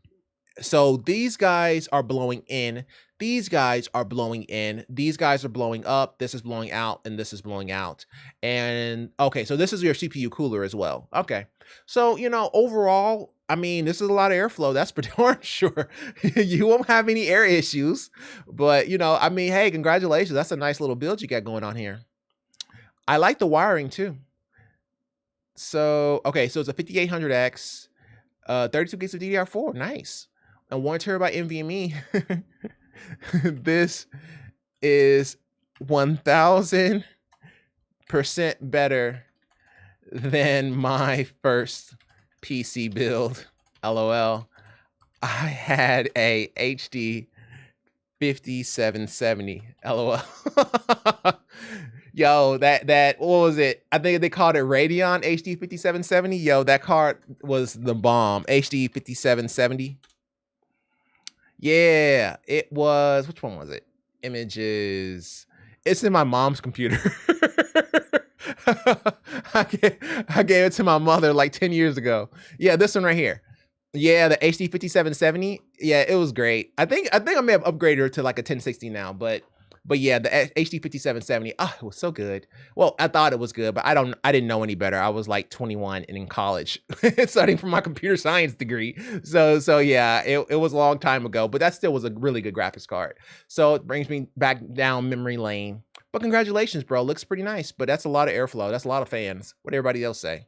Speaker 1: So these guys are blowing in these guys are blowing in, these guys are blowing up, this is blowing out, and this is blowing out. And okay, so this is your CPU cooler as well. Okay, so you know, overall, I mean, this is a lot of airflow, that's for darn sure. You won't have any air issues, but you know, I mean, hey, congratulations, that's a nice little build you got going on here. I like the wiring too. So okay, so it's a 5800X, 32 gigs of DDR4, nice, and 1 terabyte NVMe. This is 1000% better than my first PC build. LOL. I had a HD 5770. LOL. Yo, that what was it? I think they called it Radeon HD 5770. Yo, that card was the bomb. HD 5770. Yeah, it was. Which one was it? Images. It's in my mom's computer. I gave it to my mother like 10 years ago. Yeah, this one right here. Yeah, the HD 5770. Yeah, it was great. I think I may have upgraded her to like a 1060 now, but yeah, the HD 5770. It was so good. Well, I thought it was good, but I didn't know any better. I was like 21 and in college studying for my computer science degree. So yeah, it was a long time ago, but that still was a really good graphics card. So it brings me back down memory lane. But congratulations, bro. Looks pretty nice, but that's a lot of airflow. That's a lot of fans. What did everybody else say?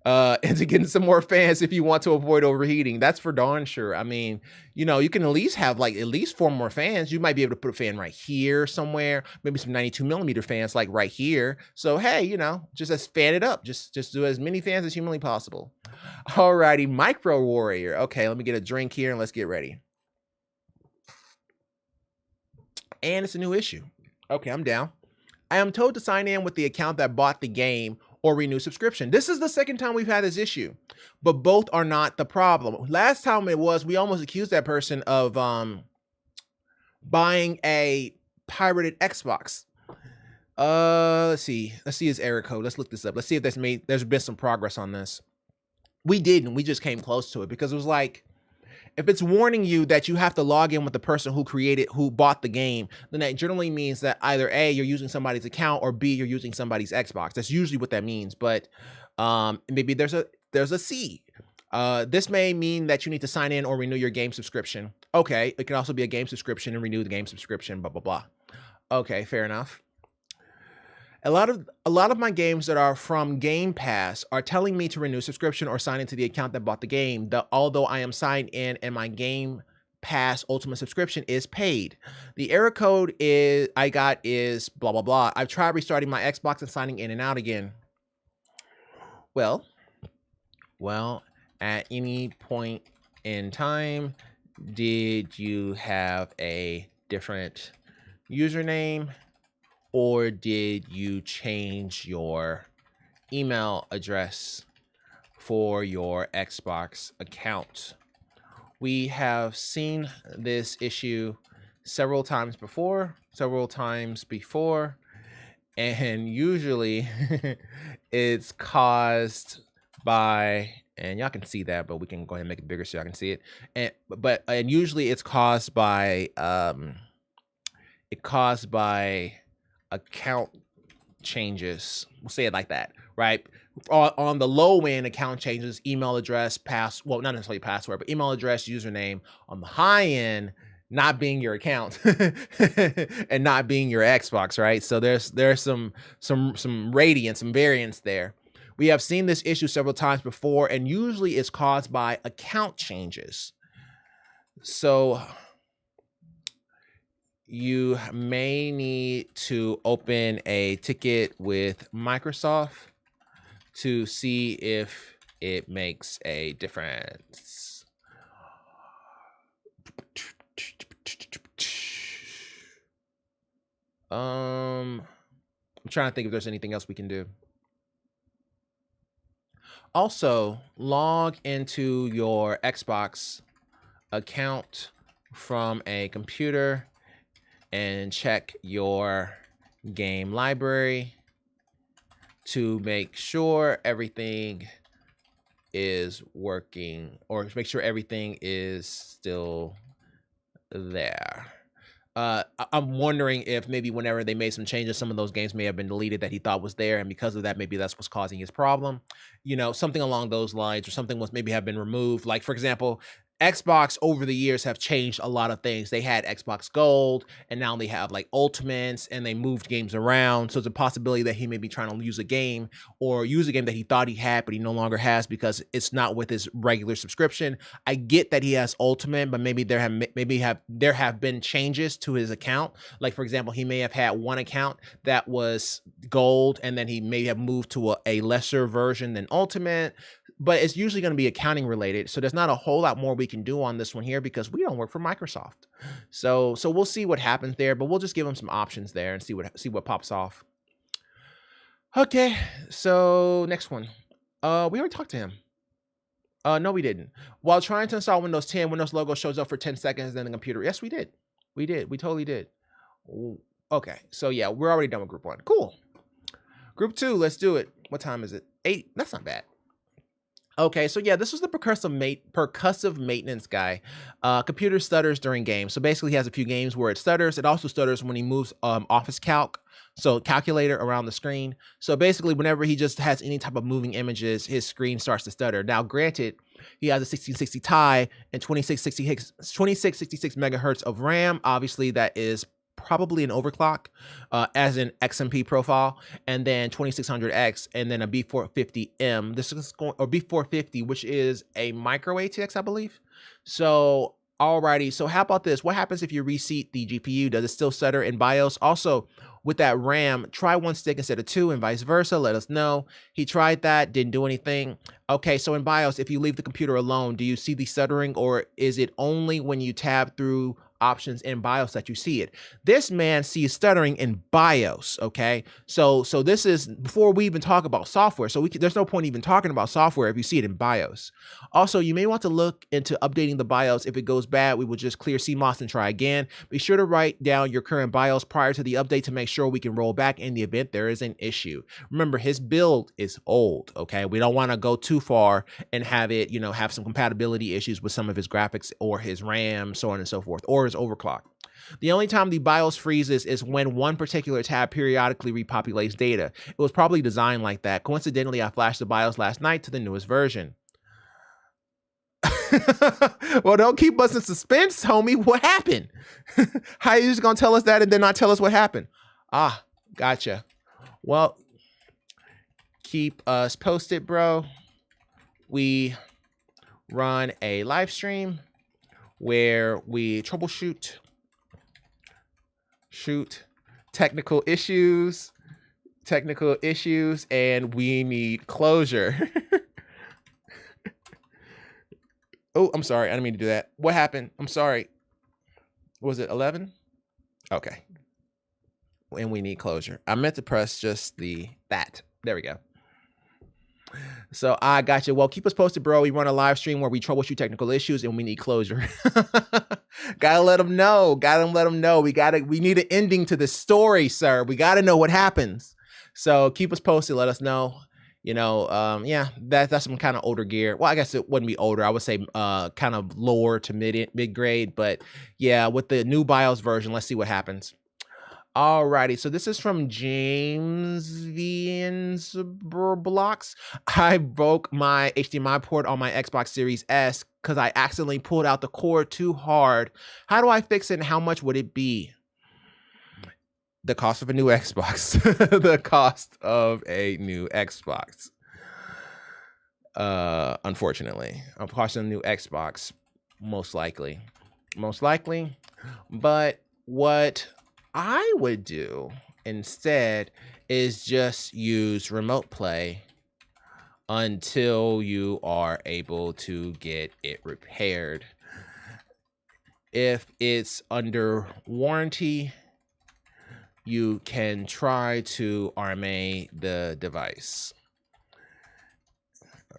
Speaker 1: And to get some more fans if you want to avoid overheating. That's for darn sure. I mean, you know, you can at least have like at least 4 more fans. You might be able to put a fan right here somewhere, maybe some 92mm fans like right here. So hey, you know, just fan it up. Just do as many fans as humanly possible. Alrighty, Micro Warrior. Okay, let me get a drink here and let's get ready. And it's a new issue. Okay, I'm down. I am told to sign in with the account that bought the game or renew subscription. This is the second time we've had this issue, but both are not the problem. Last time we almost accused that person of buying a pirated Xbox. Let's see his error code. Let's look this up. Let's see if there's been some progress on this. We didn't. We just came close to it because it was like, if it's warning you that you have to log in with the person who bought the game, then that generally means that either A, you're using somebody's account, or B, you're using somebody's Xbox. That's usually what that means. But maybe there's a C. This may mean that you need to sign in or renew your game subscription. Okay, it can also be a game subscription and renew the game subscription, blah, blah, blah. Okay, fair enough. A lot of my games that are from Game Pass are telling me to renew subscription or sign into the account that bought the game, although I am signed in and my Game Pass Ultimate subscription is paid. The error code I got is blah, blah, blah. I've tried restarting my Xbox and signing in and out again. Well, at any point in time, did you have a different username? Or did you change your email address for your Xbox account? We have seen this issue several times before, and usually it's caused by, and y'all can see that, but we can go ahead and make it bigger so y'all can see it. And usually it's caused by account changes. We'll say it like that, right? On the low end, account changes, email address, well, not necessarily password, but email address, username. On the high end, not being your account and not being your Xbox, right? So there's some radiance, some variance there. We have seen this issue several times before, and usually it's caused by account changes. So you may need to open a ticket with Microsoft to see if it makes a difference. I'm trying to think if there's anything else we can do. Also, log into your Xbox account from a computer and check your game library to make sure everything is working, or make sure everything is still there. I'm wondering if maybe whenever they made some changes, some of those games may have been deleted that he thought was there, and because of that, maybe that's what's causing his problem. You know, something along those lines, or something was maybe have been removed. Like, for example, Xbox over the years have changed a lot of things. They had Xbox Gold, and now they have like Ultimates, and they moved games around. So it's a possibility that he may be trying to use a game, or use a game that he thought he had, but he no longer has because it's not with his regular subscription. I get that he has Ultimate, but maybe there have been changes to his account. Like, for example, he may have had one account that was Gold, and then he may have moved to a lesser version than Ultimate. But it's usually going to be accounting related. So there's not a whole lot more we can do on this one here because we don't work for Microsoft. So we'll see what happens there, but we'll just give him some options there and see what pops off. Okay, so next one. We already talked to him. No, we didn't. While trying to install Windows 10, Windows logo shows up for 10 seconds, then the computer. Yes, we did. We totally did. Okay, so yeah, we're already done with group 1. Cool. Group 2, let's do it. What time is it? 8. That's not bad. Okay, so yeah, this was the percussive maintenance guy. Computer stutters during games. So basically he has a few games where it stutters. It also stutters when he moves Office Calc, so calculator around the screen. So basically whenever he just has any type of moving images, his screen starts to stutter. Now granted, he has a 1660 Ti and 2666 megahertz of RAM. Obviously that is probably an overclock, as an XMP profile, and then 2600X, and then a B450M. This is going, or B450, which is a micro ATX, I believe. So, alrighty. So, how about this? What happens if you reseat the GPU? Does it still stutter in BIOS? Also, with that RAM, try 1 stick instead of 2, and vice versa. Let us know. He tried that, didn't do anything. Okay, so in BIOS, if you leave the computer alone, do you see the stuttering, or is it only when you tab through options in BIOS that you see it? This man sees stuttering in BIOS. Okay, so this is before we even talk about software. So there's no point even talking about software if you see it in BIOS. Also, you may want to look into updating the BIOS. If it goes bad, we will just clear CMOS and try again. Be sure to write down your current BIOS prior to the update to make sure we can roll back in the event there is an issue. Remember, his build is old. Okay, we don't want to go too far and have it, have some compatibility issues with some of his graphics or his RAM, so on and so forth, or his overclock. The only time the BIOS freezes is when one particular tab periodically repopulates data. It was probably designed like that. Coincidentally, I flashed the BIOS last night to the newest version. Well, don't keep us in suspense, homie. What happened? How are you just gonna tell us that and then not tell us what happened? Ah, gotcha. Well, keep us posted, bro. We run a live stream where we troubleshoot technical issues, and we need closure. Oh, I'm sorry. I didn't mean to do that. What happened? I'm sorry. Was it 11? Okay. And we need closure. I meant to press just that. There we go. So I got you. Well, keep us posted, bro. We run a live stream where we troubleshoot technical issues and we need closure. Gotta let them know. We need an ending to the story, sir. We gotta know what happens. So keep us posted. Let us know. Yeah, that's some kind of older gear. Well, I guess it wouldn't be older. I would say kind of lower to mid grade. But yeah, with the new BIOS version, let's see what happens. Alrighty, so this is from James Vians Blocks. I broke my HDMI port on my Xbox Series S because I accidentally pulled out the cord too hard. How do I fix it and how much would it be? The cost of a new Xbox. The cost of a new Xbox. Unfortunately. I'm costing a new Xbox. Most likely. But what I would do instead is just use remote play until you are able to get it repaired. If it's under warranty, you can try to RMA the device.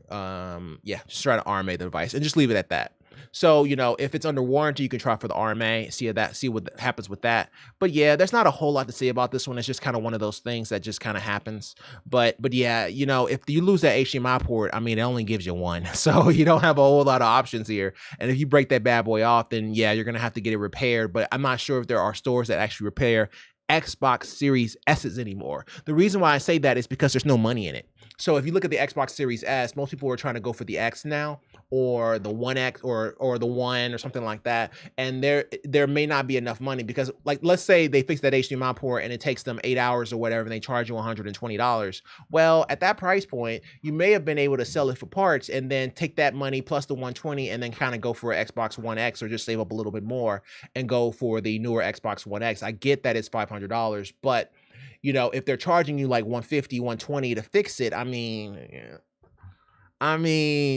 Speaker 1: Yeah, just try to RMA the device and just leave it at that. So, you know, if it's under warranty, you can try for the RMA, see what happens with that. But yeah, there's not a whole lot to say about this one. It's just kind of one of those things that just kind of happens. But yeah, you know, if you lose that HDMI port, I mean, it only gives you one. So you don't have a whole lot of options here. And if you break that bad boy off, then yeah, you're going to have to get it repaired. But I'm not sure if there are stores that actually repair Xbox Series S's anymore. The reason why I say that is because there's no money in it. So if you look at the Xbox Series S, most people are trying to go for the X now, or the 1X, or the One, or something like that. And there may not be enough money because, like, let's say they fix that HDMI port and it takes them 8 hours or whatever, and they charge you $120. Well, at that price point, you may have been able to sell it for parts and then take that money plus the 120 and then kind of go for an Xbox One X, or just save up a little bit more and go for the newer Xbox One X. I get that it's $500, but you know, if they're charging you like 150, 120 to fix it, I mean,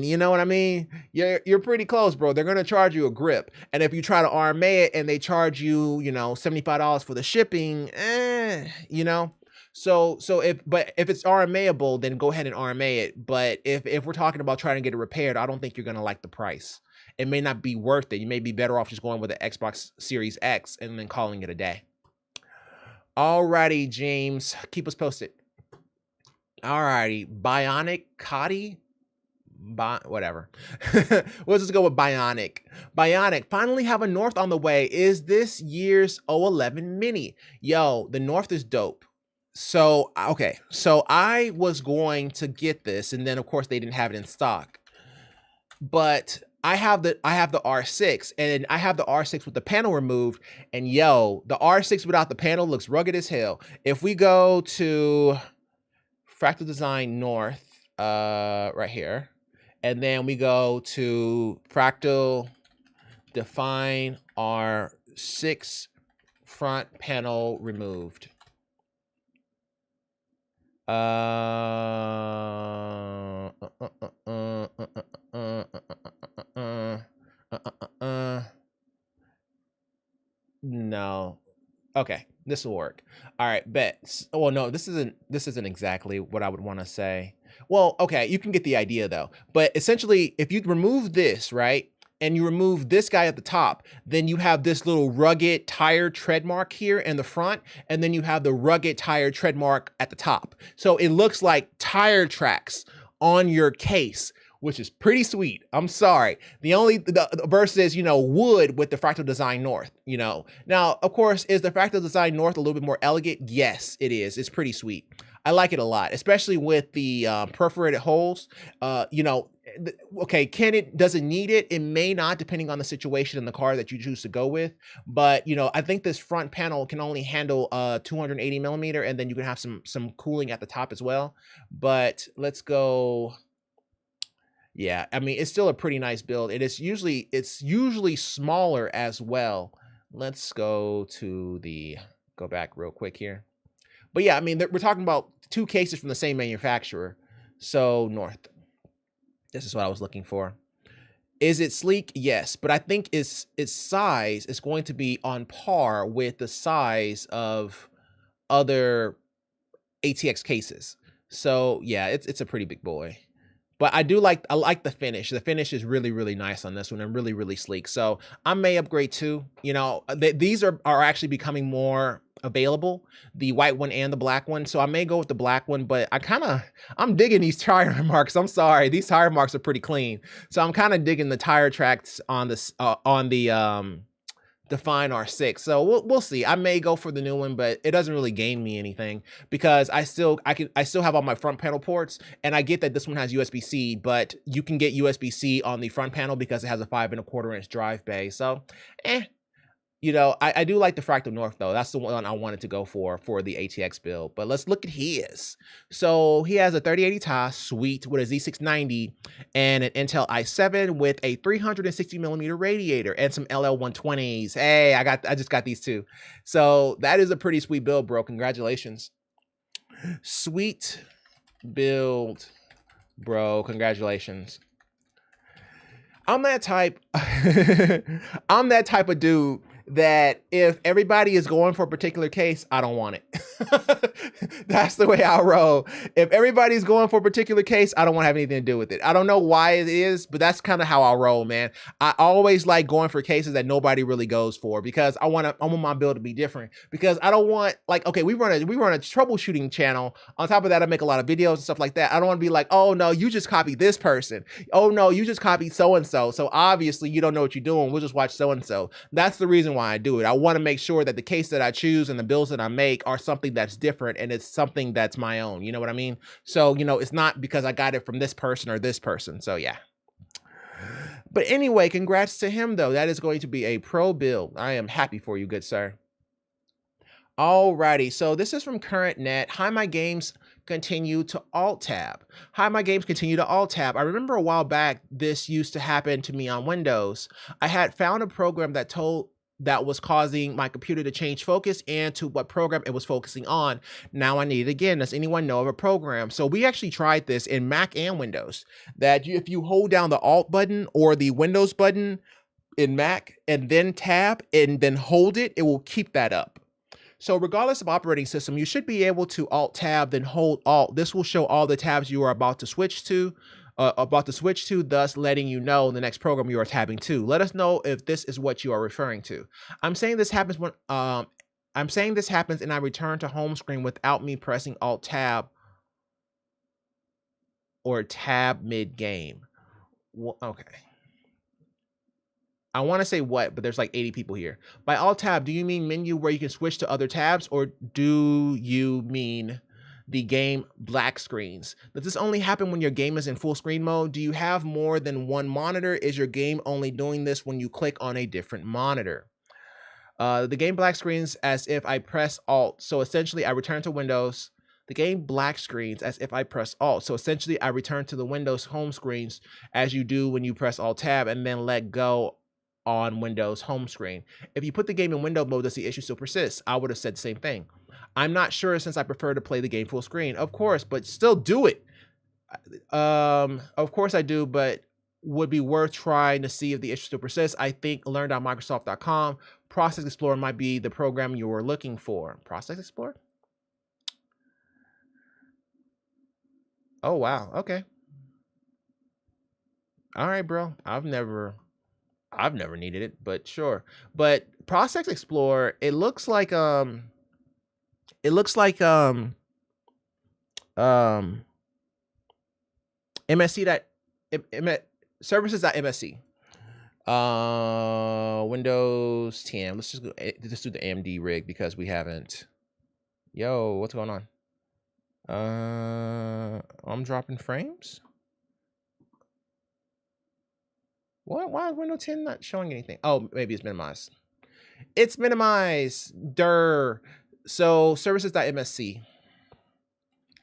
Speaker 1: you know what I mean? You're pretty close, bro. They're gonna charge you a grip, and if you try to RMA it and they charge you, you know, $75 for the shipping, you know. So if it's RMAable, then go ahead and RMA it. But if we're talking about trying to get it repaired, I don't think you're gonna like the price. It may not be worth it. You may be better off just going with the Xbox Series X and then calling it a day. Alrighty, James, keep us posted. Alrighty, Bionic Cotty, whatever. We'll just go with Bionic. Bionic finally have a North on the way. Is this year's O11 Mini? Yo, the North is dope. So okay, so I was going to get this, and then of course they didn't have it in stock. But I have the R6, and I have the R6 with the panel removed, and yo, the R6 without the panel looks rugged as hell. If we go to Fractal Design North, right here, and then we go to Fractal Define R6 front panel removed. No. Okay, this will work. All right, bet. Well, no, this isn't exactly what I would want to say. Well, okay, you can get the idea though. But essentially, if you remove this, right, and you remove this guy at the top, then you have this little rugged tire tread mark here in the front, and then you have the rugged tire tread mark at the top. So it looks like tire tracks on your case, which is pretty sweet. I'm sorry. The versus, you know, wood with the Fractal Design North, you know. Now, of course, is the Fractal Design North a little bit more elegant? Yes, it is. It's pretty sweet. I like it a lot, especially with the perforated holes. You know, okay, does it need it? It may not, depending on the situation in the car that you choose to go with. But, you know, I think this front panel can only handle 280 millimeter, and then you can have some cooling at the top as well. But let's go. Yeah, I mean, it's still a pretty nice build. It's usually smaller as well. Let's go back real quick here. But yeah, I mean, we're talking about two cases from the same manufacturer. So North, this is what I was looking for. Is it sleek? Yes, but I think its size is going to be on par with the size of other ATX cases. So yeah, it's a pretty big boy. But I like the finish. The finish is really, really nice on this one and really, really sleek. So I may upgrade too. You know, these are actually becoming more available, the white one and the black one. So I may go with the black one, but I'm digging these tire marks. I'm sorry. These tire marks are pretty clean. So I'm kind of digging the tire tracks on the Define R6. So we'll see. I may go for the new one, but it doesn't really gain me anything because I still have all my front panel ports, and I get that this one has USB-C, but you can get USB-C on the front panel because it has a 5 1/4 inch drive bay. So, you know, I do like the Fractal North though. That's the one I wanted to go for the ATX build. But let's look at his. So he has a 3080 Ti Suite with a Z690 and an Intel i7 with a 360 millimeter radiator and some LL120s. Hey, I just got these two. So that is a pretty sweet build, bro. Congratulations. Sweet build, bro. Congratulations. I'm that type of dude that if everybody is going for a particular case, I don't want it. That's the way I roll. If everybody's going for a particular case, I don't want to have anything to do with it. I don't know why it is, but that's kind of how I roll, man. I always like going for cases that nobody really goes for because I want my build to be different. Because I don't want, like, okay, we run a troubleshooting channel. On top of that, I make a lot of videos and stuff like that. I don't want to be like, oh no, you just copied this person. Oh no, you just copied so-and-so. So obviously you don't know what you're doing. We'll just watch so-and-so. That's the reason why I do it. I want to make sure that the case that I choose and the builds that I make are something that's different and it's something that's my own. You know what I mean? So, you know, it's not because I got it from this person or this person. So yeah. But anyway, congrats to him though. That is going to be a pro build. I am happy for you, good sir. Alrighty, so this is from Current Net. Hi, my games continue to alt tab. Hi, my games continue to alt tab. I remember a while back, this used to happen to me on Windows. I had found a program that was causing my computer to change focus and to what program it was focusing on. Now I need it again. Does anyone know of a program? So we actually tried this in Mac and Windows, that if you hold down the Alt button or the Windows button in Mac and then tab and then hold it, it will keep that up. So regardless of operating system, you should be able to Alt tab, then hold Alt. This will show all the tabs you are about to switch to, thus letting you know the next program you are tabbing to. Let us know if this is what you are referring to. I'm saying this happens when and I return to home screen without me pressing Alt tab or tab mid game. Well, okay. I want to say what, but there's like 80 people here. By Alt tab, do you mean menu where you can switch to other tabs, or do you mean the game black screens? Does this only happen when your game is in full screen mode? Do you have more than one monitor? Is your game only doing this when you click on a different monitor? The game black screens as if I press Alt. So essentially I return to Windows. The game black screens as if I press Alt. So essentially I return to the Windows home screens as you do when you press Alt tab and then let go on Windows home screen. If you put the game in window mode, does the issue still persist? I would have said the same thing. I'm not sure since I prefer to play the game full screen. Of course, but still do it. Of course I do, but would be worth trying to see if the issue still persists. I think learn.microsoft.com. Process Explorer might be the program you were looking for. Process Explorer? Oh, wow. Okay. All right, bro. I've never needed it, but sure. But Process Explorer, it looks like MSC services.msc. Windows 10. Let's just do the AMD rig because we haven't. Yo, what's going on? I'm dropping frames. What? Why is Windows 10 not showing anything? Oh, maybe it's minimized. It's minimized. So services.msc.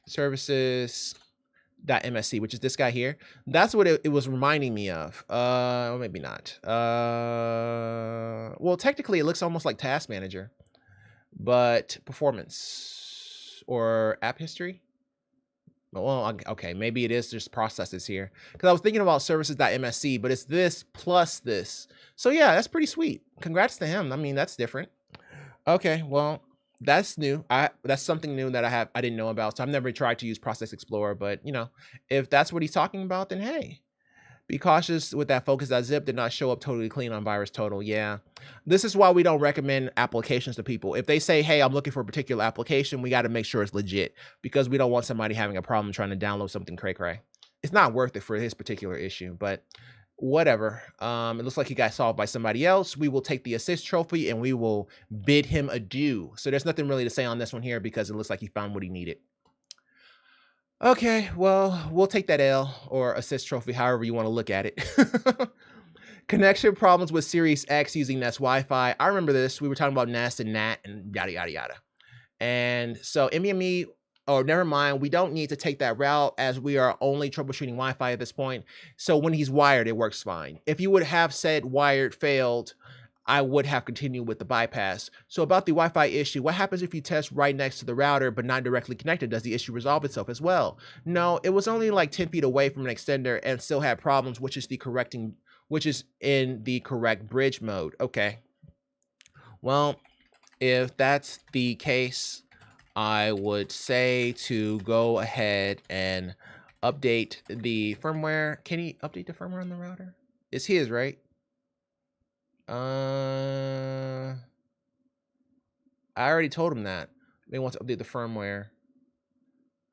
Speaker 1: Services.msc, which is this guy here. That's what it was reminding me of. Or maybe not. Well, technically it looks almost like Task Manager, but performance or app history. Well, okay, maybe it is just processes here. Because I was thinking about services.msc, but it's this plus this. So yeah, that's pretty sweet. Congrats to him. I mean, that's different. Okay, well, that's new. That's something new that I didn't know about. So I've never tried to use Process Explorer, but you know, if that's what he's talking about, then hey. Be cautious with that focus.zip did not show up totally clean on VirusTotal. Yeah. This is why we don't recommend applications to people. If they say, hey, I'm looking for a particular application, we got to make sure it's legit because we don't want somebody having a problem trying to download something cray-cray. It's not worth it for his particular issue, but whatever. It looks like he got solved by somebody else. We will take the assist trophy and we will bid him adieu. So there's nothing really to say on this one here because it looks like he found what he needed. Okay, well, we'll take that L or assist trophy, however you want to look at it. Connection problems with Series X using Nest Wi-Fi. I remember this. We were talking about Nest and NAT and yada, yada, yada. And so NVMe, or never mind, we don't need to take that route as we are only troubleshooting Wi-Fi at this point. So when he's wired, it works fine. If you would have said wired failed, I would have continued with the bypass. So about the Wi-Fi issue, what happens if you test right next to the router but not directly connected? Does the issue resolve itself as well? No, it was only like 10 feet away from an extender and still had problems, which is in the correct bridge mode. Okay. Well, if that's the case, I would say to go ahead and update the firmware. Can he update the firmware on the router? It's his, right? I already told him that. They want to update the firmware.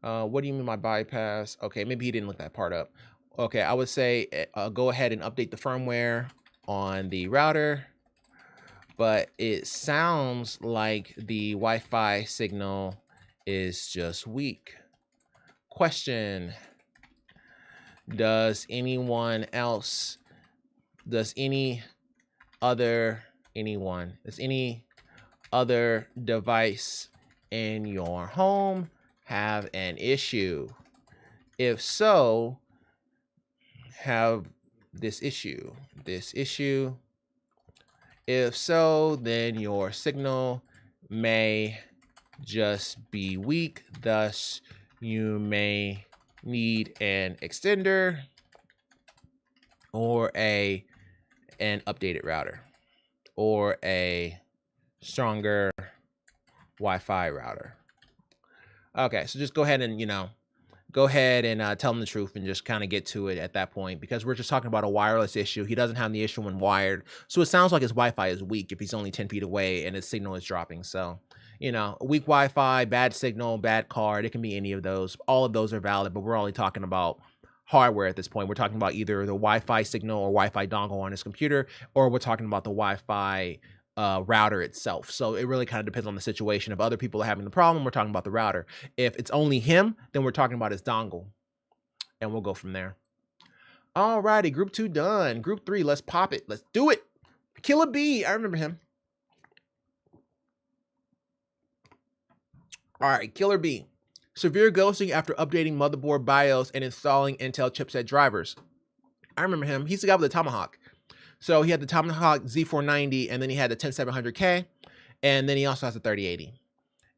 Speaker 1: What do you mean by bypass? Okay, maybe he didn't look that part up. Okay, I would say go ahead and update the firmware on the router. But it sounds like the Wi-Fi signal is just weak. Question: does any other device in your home have an issue? If so, have this issue. If so, then your signal may just be weak. Thus, you may need an extender or an updated router or a stronger Wi-Fi router. Okay, so just go ahead and, tell him the truth and just kind of get to it at that point, because we're just talking about a wireless issue. He doesn't have the issue when wired. So it sounds like his Wi-Fi is weak if he's only 10 feet away and his signal is dropping. So, weak Wi-Fi, bad signal, bad card, it can be any of those. All of those are valid, but we're only talking about hardware at this point. We're talking about either the Wi-Fi signal or Wi-Fi dongle on his computer, or we're talking about the Wi-Fi router itself. So it really kind of depends on the situation. If other people are having the problem, we're talking about the router. If it's only him, then we're talking about his dongle, and we'll go from there. All righty, group 2 done. Group 3, let's pop it. Let's do it. Killer B, I remember him. All right, Killer B. Severe ghosting after updating motherboard BIOS and installing Intel chipset drivers. I remember him. He's the guy with the Tomahawk. So he had the Tomahawk Z490, and then he had the 10700K, and then he also has the 3080.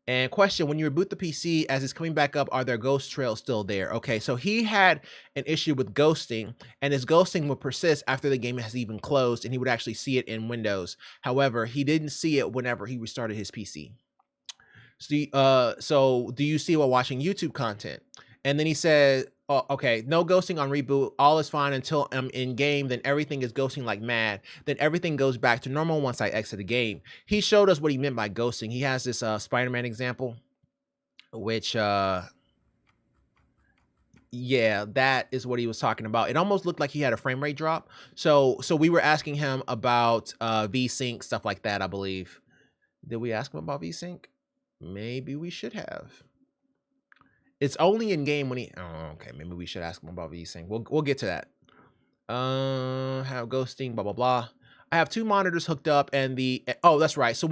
Speaker 1: And question: when you reboot the PC, as it's coming back up, are there ghost trails still there? Okay, so he had an issue with ghosting, and his ghosting would persist after the game has even closed, and he would actually see it in Windows. However, he didn't see it whenever he restarted his PC. So do you see while watching YouTube content? And then he said, oh, okay, no ghosting on reboot. All is fine until I'm in game. Then everything is ghosting like mad. Then everything goes back to normal once I exit the game. He showed us what he meant by ghosting. He has this Spider-Man example, which, yeah, that is what he was talking about. It almost looked like he had a frame rate drop. So we were asking him about VSync, stuff like that, I believe. Did we ask him about VSync? Maybe we should have. It's only in game when he. Oh, okay. Maybe we should ask him about VSync. We'll get to that. Have ghosting. Blah blah blah. I have 2 monitors hooked up, and that's right. So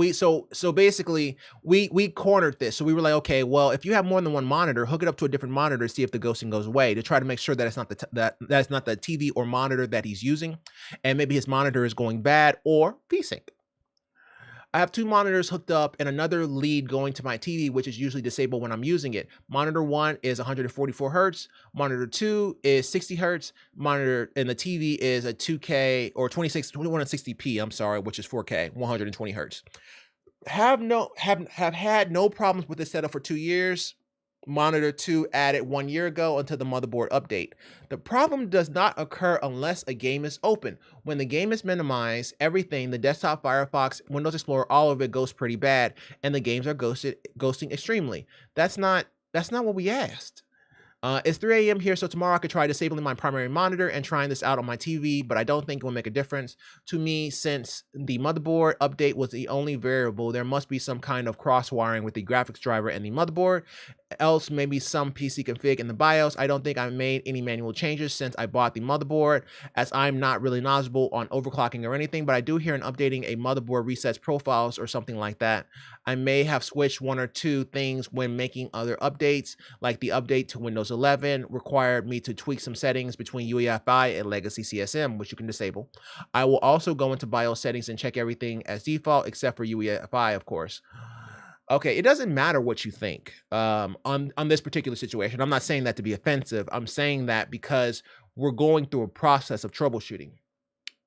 Speaker 1: basically we cornered this. So we were like, okay, well, if you have more than one monitor, hook it up to a different monitor, see if the ghosting goes away, to try to make sure that it's not that's not the TV or monitor that he's using, and maybe his monitor is going bad, or VSync. I have 2 monitors hooked up and another lead going to my TV, which is usually disabled when I'm using it. Monitor 1 is 144 hertz. Monitor 2 is 60 hertz. Monitor and the TV is a 2K or 2160p. I'm sorry, which is 4K, 120 hertz. Have had no problems with this setup for 2 years. Monitor 2 added 1 year ago until the motherboard update. The problem does not occur unless a game is open. When the game is minimized, everything, the desktop, Firefox, Windows Explorer, all of it goes pretty bad, and the games are ghosting extremely. That's not what we asked. It's 3 a.m. here, so tomorrow I could try disabling my primary monitor and trying this out on my TV, but I don't think it will make a difference to me since the motherboard update was the only variable. There must be some kind of cross-wiring with the graphics driver and the motherboard. Else, maybe some PC config in the BIOS. I don't think I made any manual changes since I bought the motherboard, as I'm not really knowledgeable on overclocking or anything, but I do hear in updating a motherboard resets profiles or something like that. I may have switched 1 or 2 things when making other updates, like the update to Windows 11 required me to tweak some settings between UEFI and Legacy CSM, which you can disable. I will also go into BIOS settings and check everything as default, except for UEFI, of course. Okay, it doesn't matter what you think on this particular situation. I'm not saying that to be offensive. I'm saying that because we're going through a process of troubleshooting.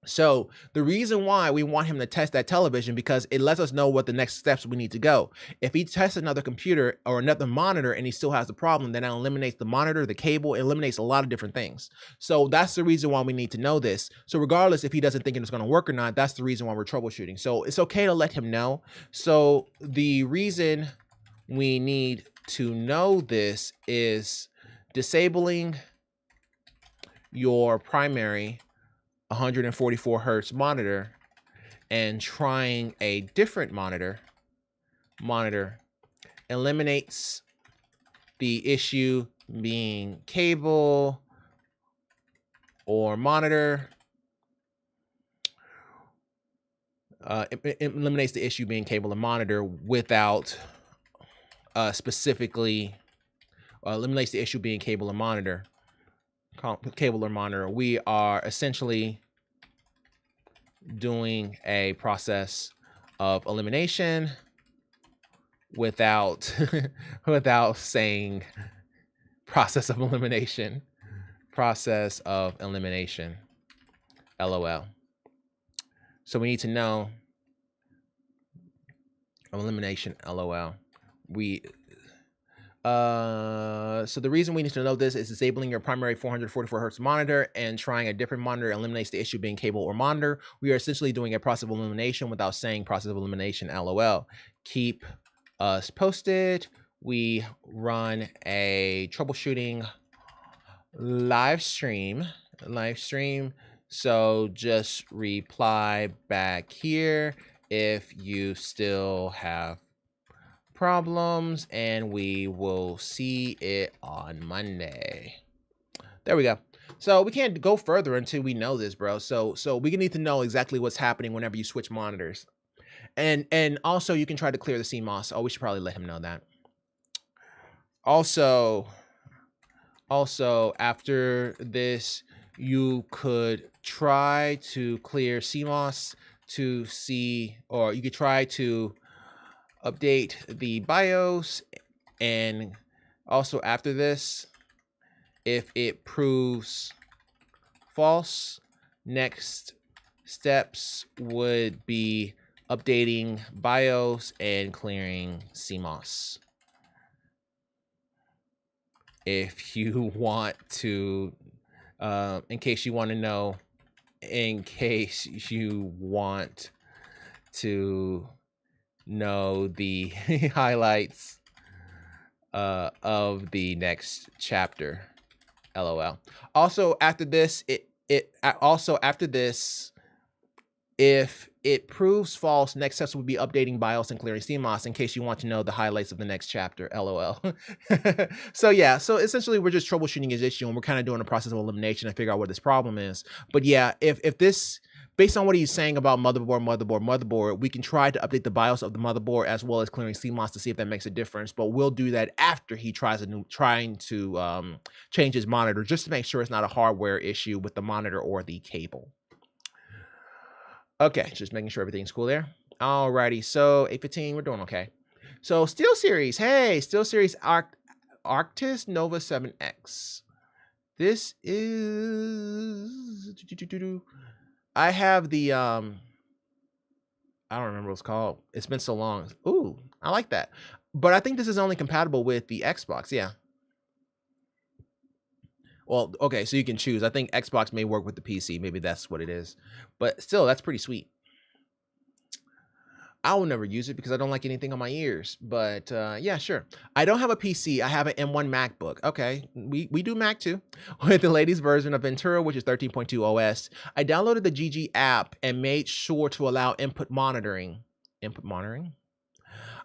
Speaker 1: So the reason why we want him to test that television, because it lets us know what the next steps we need to go. If he tests another computer or another monitor and he still has the problem, then that eliminates the monitor, the cable, it eliminates a lot of different things. So that's the reason why we need to know this. So regardless if he doesn't think it's going to work or not, that's the reason why we're troubleshooting. So it's okay to let him know. So the reason we need to know this is disabling your primary 144 hertz monitor and trying a different monitor eliminates the issue being cable or monitor. It eliminates the issue being cable and monitor without specifically eliminates the issue being cable and monitor. Cable or monitor. We are essentially doing a process of elimination without without saying process of elimination. Process of elimination. LOL. So we need to know elimination. LOL. So the reason we need to know this is disabling your primary 444 hertz monitor and trying a different monitor eliminates the issue being cable or monitor. We are essentially doing a process of elimination without saying process of elimination. LOL. Keep us posted. We run a troubleshooting live stream. So just reply back here if you still have problems, and we will see it on Monday. There we go. So we can't go further until we know this, bro. So we need to know exactly what's happening whenever you switch monitors. And also you can try to clear the CMOS. Oh, we should probably let him know that. Also after this, you could try to clear CMOS to see, or you could try to update the BIOS. And also after this, if it proves false, next steps would be updating BIOS and clearing CMOS. If you want to, in case you want to know the highlights of the next chapter. LOL. Also after this, if it proves false, next steps will be updating BIOS and clearing CMOS, in case you want to know the highlights of the next chapter. LOL. So yeah, so essentially we're just troubleshooting his issue, and we're kind of doing a process of elimination to figure out what this problem is. But yeah, if this, based on what he's saying about motherboard, we can try to update the BIOS of the motherboard as well as clearing CMOS to see if that makes a difference. But we'll do that after he tries trying to change his monitor, just to make sure it's not a hardware issue with the monitor or the cable. Okay, just making sure everything's cool there. Alrighty, so 8:15, we're doing okay. So Steel Series, hey, Steel Series Arctis Nova 7X. This is, I have the I don't remember what it's called. It's been so long. Ooh, I like that. But I think this is only compatible with the Xbox, yeah. Well, okay, so you can choose. I think Xbox may work with the PC. Maybe that's what it is. But still, that's pretty sweet. I will never use it because I don't like anything on my ears. But yeah, sure. I don't have a PC. I have an M1 MacBook. Okay, we do Mac too. With the latest version of Ventura, which is 13.2 OS. I downloaded the GG app and made sure to allow input monitoring. Input monitoring?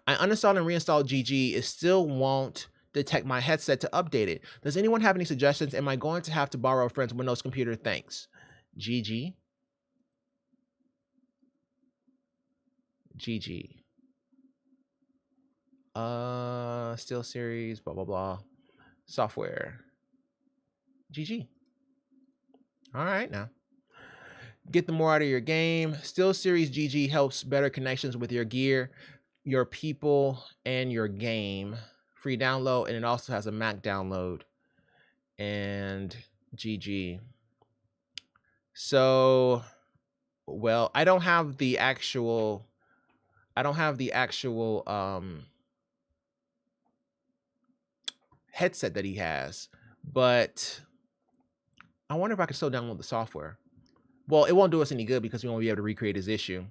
Speaker 1: I uninstalled and reinstalled GG. It still won't detect my headset to update it. Does anyone have any suggestions? Am I going to have to borrow a friend's Windows computer? Thanks. GG. Steel Series, blah, blah, blah. Software. GG. All right, now. Get the more out of your game. Steel Series GG helps better connections with your gear, your people, and your game. Free download, and it also has a Mac download. And GG. So Well, I don't have the actual headset that he has, but I wonder if I can still download the software. Well, it won't do us any good because we won't be able to recreate his issue.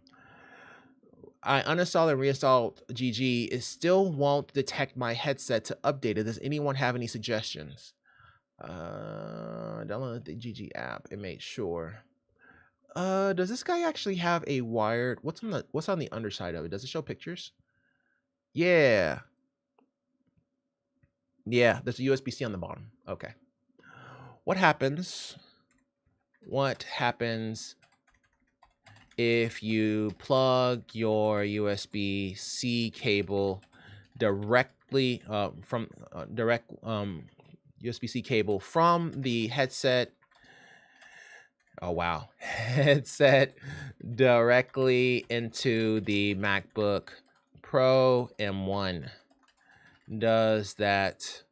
Speaker 1: I uninstalled and reinstalled GG. It still won't detect my headset to update it. Does anyone have any suggestions? Download the GG app and make sure. Does this guy actually have a wired? What's on the underside of it? Does it show pictures? Yeah. Yeah, there's a USB-C on the bottom. Okay. What happens if you plug your USB-C cable directly from USB-C cable from the headset? Oh wow, headset directly into the MacBook Pro M1. Does that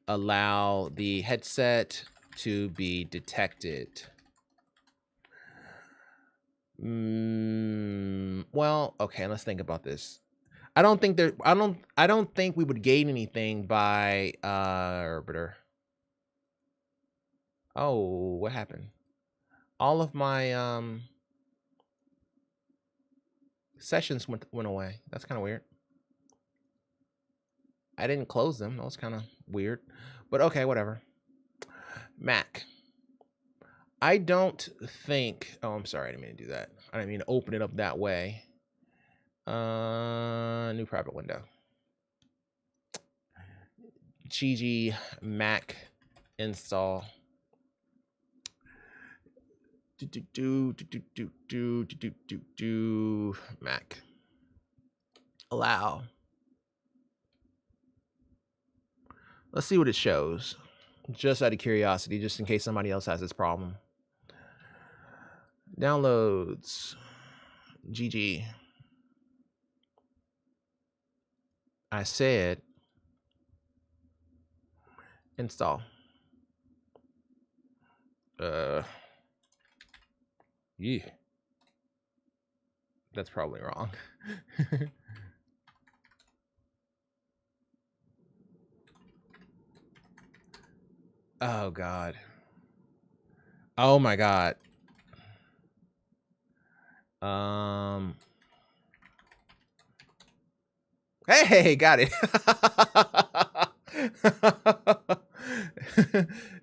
Speaker 1: allow the headset to be detected? Well, okay, let's think about this. I don't think we would gain anything by Arbiter. Oh, what happened? All of my sessions went away. That's kind of weird. I didn't close them. That was kind of weird. But okay, whatever. Mac. I don't think... Oh, I'm sorry. I didn't mean to do that. I didn't mean to open it up that way. New private window. GG Mac install. Mac. Allow. Let's see what it shows. Just out of curiosity, just in case somebody else has this problem. Downloads. GG. I said install. Yeah. That's probably wrong. Oh God. Oh my God. Hey, got it.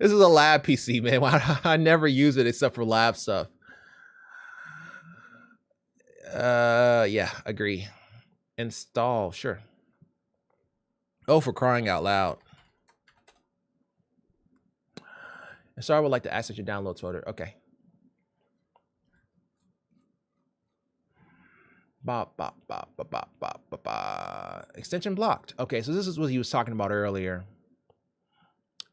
Speaker 1: This is a lab PC, man. I never use it except for lab stuff. Yeah, agree. Install, sure. Oh, for crying out loud. So I would like to access your downloads folder. Okay. Extension blocked. Okay, so this is what he was talking about earlier.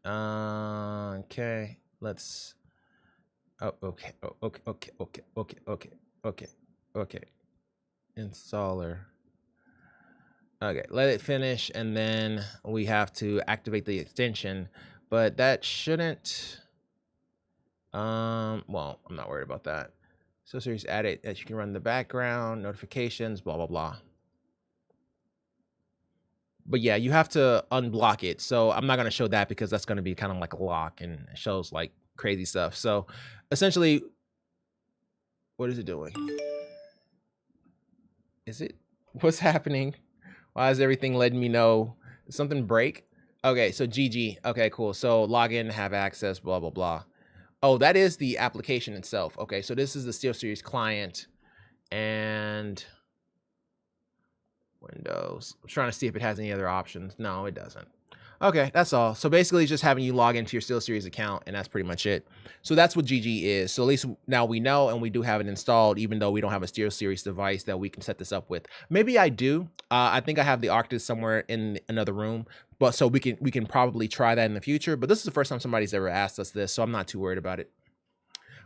Speaker 1: Okay, let's. Oh, okay. Oh, okay. Installer. Okay, let it finish, and then we have to activate the extension. But that shouldn't. Well, I'm not worried about that. So series added that you can run the background, notifications, blah, blah, blah. But yeah, you have to unblock it. So I'm not going to show that because that's going to be kind of like a lock and it shows like crazy stuff. So essentially, what is it doing? Is it? What's happening? Why is everything letting me know? Did something break? Okay, so GG. Okay, cool. So log in, have access, blah, blah, blah. Oh, that is the application itself. Okay, so this is the SteelSeries client and Windows. I'm trying to see if it has any other options. No, it doesn't. Okay, that's all. So basically it's just having you log into your SteelSeries account, and that's pretty much it. So that's what GG is. So at least now we know, and we do have it installed, even though we don't have a SteelSeries device that we can set this up with. Maybe I do. I think I have the Arctis somewhere in another room, but so we can probably try that in the future. But this is the first time somebody's ever asked us this, so I'm not too worried about it.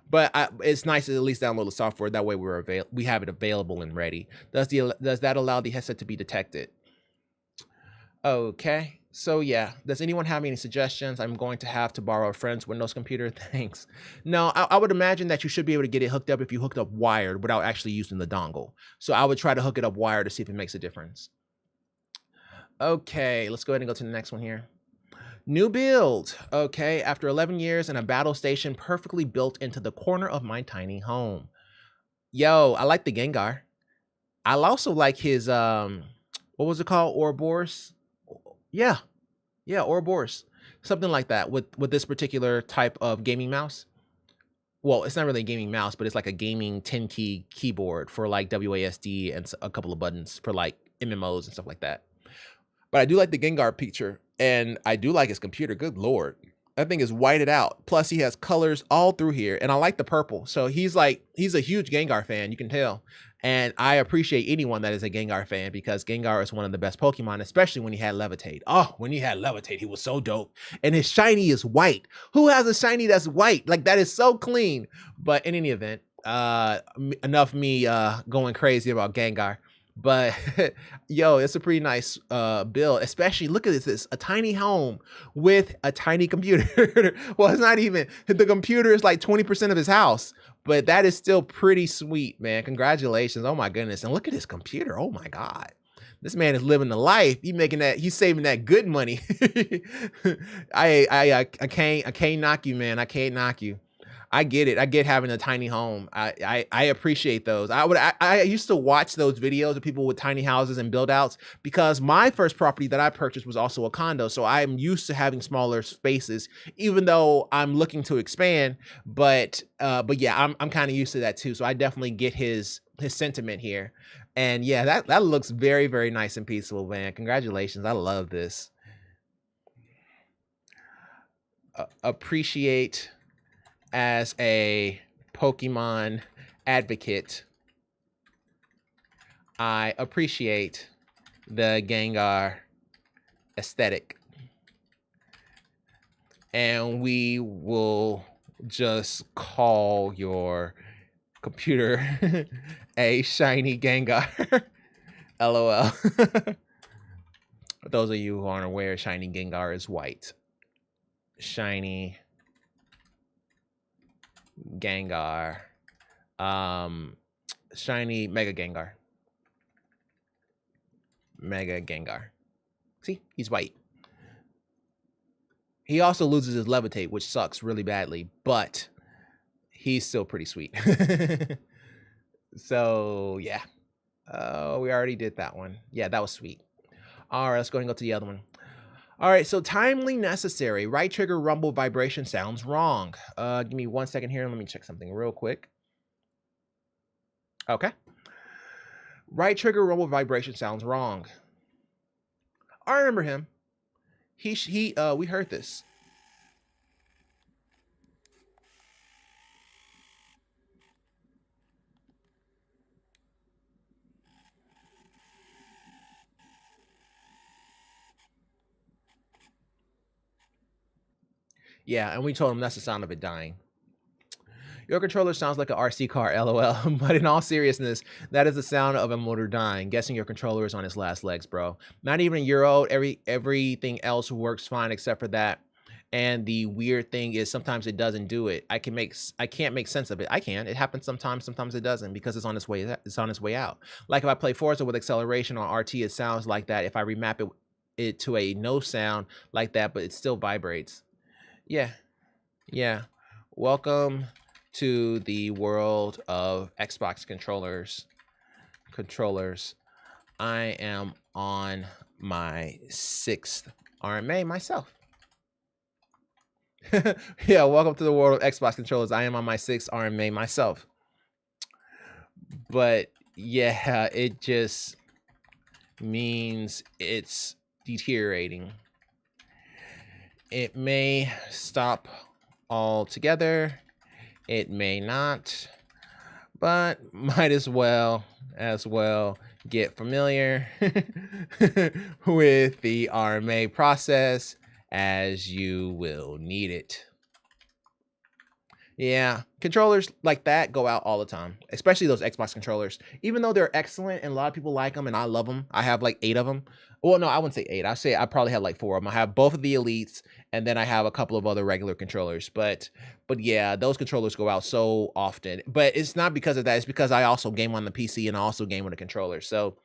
Speaker 1: But it's nice to at least download the software. That way we have it available and ready. Does that allow the headset to be detected? Okay. So yeah, does anyone have any suggestions? I'm going to have to borrow a friend's Windows computer. Thanks. No, I would imagine that you should be able to get it hooked up if you hooked up wired without actually using the dongle. So I would try to hook it up wired to see if it makes a difference. Okay, let's go ahead and go to the next one here. New build. Okay, after 11 years and a battle station perfectly built into the corner of my tiny home. Yo, I like the Gengar. I also like his what was it called? Ouroboros? Yeah. Yeah, Ouroboros. Something like that with this particular type of gaming mouse. Well, it's not really a gaming mouse, but it's like a gaming 10 key keyboard for like WASD and a couple of buttons for like MMOs and stuff like that. But I do like the Gengar picture, and I do like his computer. Good Lord. That thing is whited out. Plus, he has colors all through here, and I like the purple. So he's a huge Gengar fan, you can tell. And I appreciate anyone that is a Gengar fan because Gengar is one of the best Pokemon, especially when he had Levitate. Oh, when he had Levitate, he was so dope. And his shiny is white. Who has a shiny that's white? Like, that is so clean. But in any event, enough me going crazy about Gengar. But yo, it's a pretty nice build, especially look at this, a tiny home with a tiny computer. Well, it's not even, the computer is like 20% of his house, but that is still pretty sweet, man. Congratulations. Oh my goodness. And look at his computer. Oh my God. This man is living the life. He's saving that good money. I can't knock you, man. I can't knock you. I get it. I get having a tiny home. I appreciate those. I used to watch those videos of people with tiny houses and build outs because my first property that I purchased was also a condo. So I'm used to having smaller spaces, even though I'm looking to expand. But yeah, I'm kind of used to that too. So I definitely get his sentiment here. And yeah, that looks very, very nice and peaceful, man. Congratulations. I love this. Appreciate. As a Pokemon advocate, I appreciate the Gengar aesthetic. And we will just call your computer a shiny Gengar. LOL. For those of you who aren't aware, shiny Gengar is white. Shiny Gengar, shiny Mega Gengar. See, he's white. He also loses his Levitate, which sucks really badly, but he's still pretty sweet. So yeah, we already did that one. Yeah, that was sweet. All right, let's go ahead and go to the other one. All right, so timely necessary. Right trigger rumble vibration sounds wrong. Give me 1 second here. Let me check something real quick. Okay. Right trigger rumble vibration sounds wrong. I remember him. We heard this. Yeah, and we told him that's the sound of it dying. Your controller sounds like an RC car, LOL. But in all seriousness, that is the sound of a motor dying. Guessing your controller is on its last legs, bro. Not even a year old. Everything else works fine except for that. And the weird thing is sometimes it doesn't do it. I can't make sense of it. I can. It happens sometimes it doesn't because it's on its way out. Like if I play Forza with acceleration on RT, it sounds like that. If I remap it to a no sound like that, but it still vibrates. Yeah. Welcome to the world of Xbox controllers. I am on my 6th RMA myself. Yeah, welcome to the world of Xbox controllers. I am on my 6th RMA myself. But yeah, it just means it's deteriorating. It may stop altogether. It may not, but might as well get familiar with the RMA process as you will need it. Yeah, controllers like that go out all the time, especially those Xbox controllers. Even though they're excellent and a lot of people like them and I love them, I have like 8 of them. Well, no, I wouldn't say 8. I say I probably have like 4 of them. I have both of the Elites, and then I have a couple of other regular controllers. But yeah, those controllers go out so often. But it's not because of that. It's because I also game on the PC and I also game with a controller. So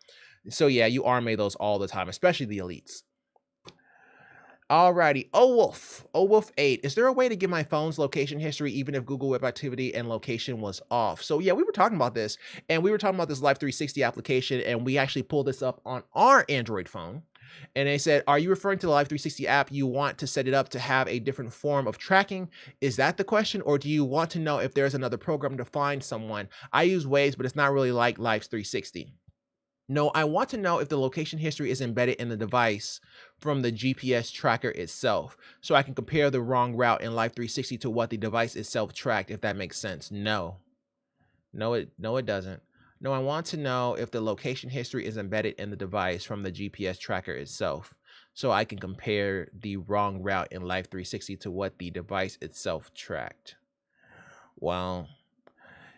Speaker 1: yeah, you armate those all the time, especially the Elites. Alrighty, Wolf 8. Is there a way to get my phone's location history even if Google Web Activity and location was off? So yeah, we were talking about this, and we were talking about this Live 360 application, and we actually pulled this up on our Android phone. And they said, are you referring to the Live 360 app? You want to set it up to have a different form of tracking? Is that the question? Or do you want to know if there's another program to find someone? I use Waze, but it's not really like Live 360. No, I want to know if the location history is embedded in the device from the GPS tracker itself, so I can compare the wrong route in Live 360 to what the device itself tracked, if that makes sense. No, it doesn't. No, I want to know if the location history is embedded in the device from the GPS tracker itself, so I can compare the wrong route in Live 360 to what the device itself tracked. Well,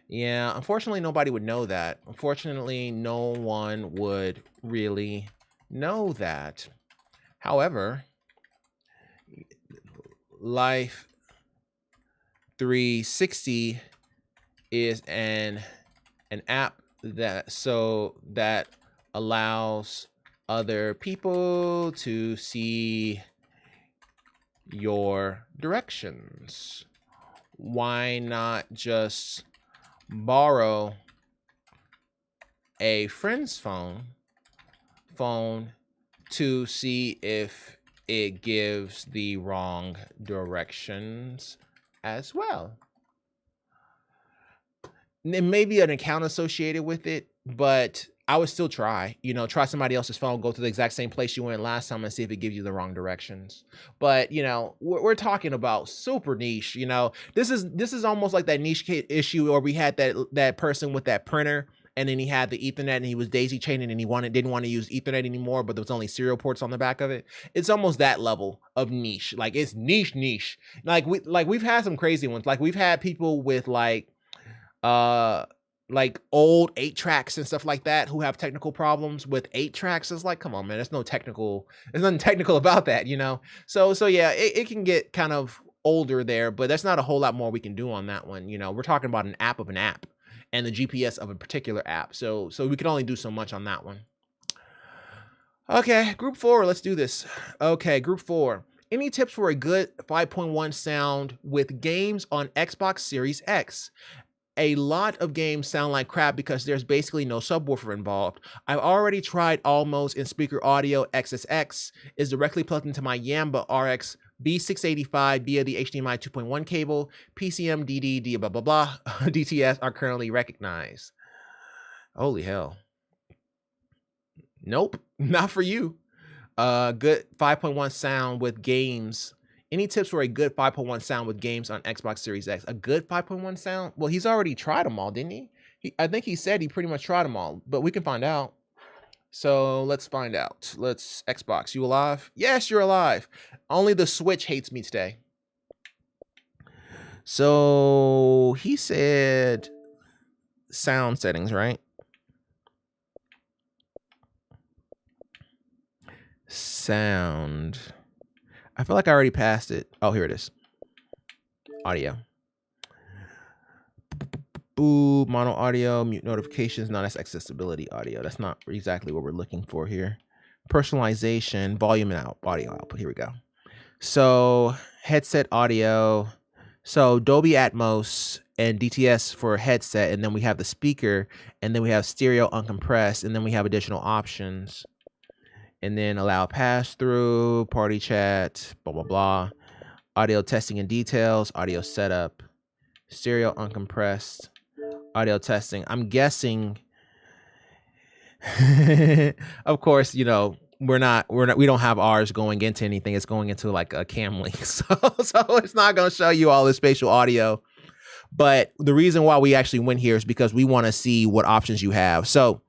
Speaker 1: yeah, unfortunately, nobody would know that. Unfortunately, no one would really know that. However, Life 360 is an app that allows other people to see your directions. Why not just borrow a friend's phone to see if it gives the wrong directions as well? There may be an account associated with it, but I would still try somebody else's phone, go to the exact same place you went last time and see if it gives you the wrong directions. But, we're talking about super niche, this is almost like that niche issue where we had that person with that printer, and then he had the Ethernet and he was daisy chaining and he didn't want to use Ethernet anymore, but there was only serial ports on the back of it. It's almost that level of niche. Like, it's niche. Like we've had some crazy ones. Like, we've had people with like old 8 tracks and stuff like that who have technical problems with 8 tracks. It's like, come on, man, there's nothing technical about that, So yeah, it can get kind of older there, but that's not a whole lot more we can do on that one. We're talking about an app of an app and the GPS of a particular app. So we can only do so much on that one. Okay, group 4, let's do this. Okay, group 4. Any tips for a good 5.1 sound with games on Xbox Series X? A lot of games sound like crap because there's basically no subwoofer involved. I've already tried Almost in speaker audio. XSX is directly plugged into my Yamba RX B685 via the HDMI 2.1 cable. PCM, DD, blah, blah, blah. DTS are currently recognized. Holy hell. Nope, not for you. Good 5.1 sound with games. Any tips for a good 5.1 sound with games on Xbox Series X? A good 5.1 sound? Well, he's already tried them all, didn't he? I think he said he pretty much tried them all, but we can find out. So let's find out. Xbox, you alive? Yes, you're alive. Only the Switch hates me today. So he said sound settings, right? Sound. I feel like I already passed it. Oh, here it is. Audio. Boo, mono audio, mute notifications. No, that's accessibility audio. That's not exactly what we're looking for here. Personalization, volume and audio output. Here we go. So headset audio. So Dolby Atmos and DTS for headset. And then we have the speaker. And then we have stereo uncompressed. And then we have additional options. And then allow pass-through, party chat, blah, blah, blah. Audio testing and details, audio setup, stereo uncompressed, audio testing. I'm guessing, of course, we don't have ours going into anything. It's going into like a cam link. So it's not going to show you all the spatial audio. But the reason why we actually went here is because we want to see what options you have. So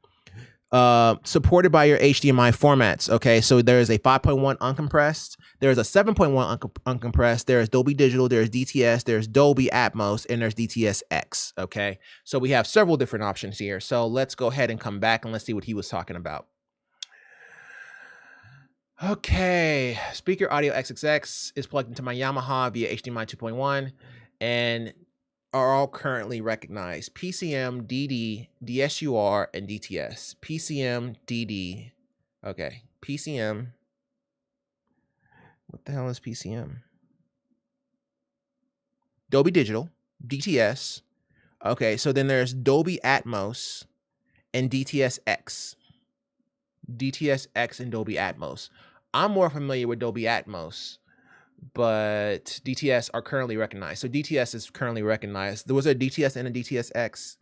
Speaker 1: supported by your HDMI formats. Okay, so there is a 5.1 uncompressed, There's a 7.1 uncompressed. There's Dolby Digital. There's DTS. There's Dolby Atmos, and there's DTS-X. Okay, so we have several different options here. So let's go ahead and come back and let's see what he was talking about. Okay, speaker audio XXX is plugged into my Yamaha via HDMI 2.1 and are all currently recognized. PCM, DD, DSUR, and DTS. PCM, DD. Okay, PCM. What the hell is PCM? Dolby Digital, DTS. Okay, so then there's Dolby Atmos and DTS-X. DTS-X and Dolby Atmos. I'm more familiar with Dolby Atmos, but DTS are currently recognized. So DTS is currently recognized. There was a DTS and a DTS-X.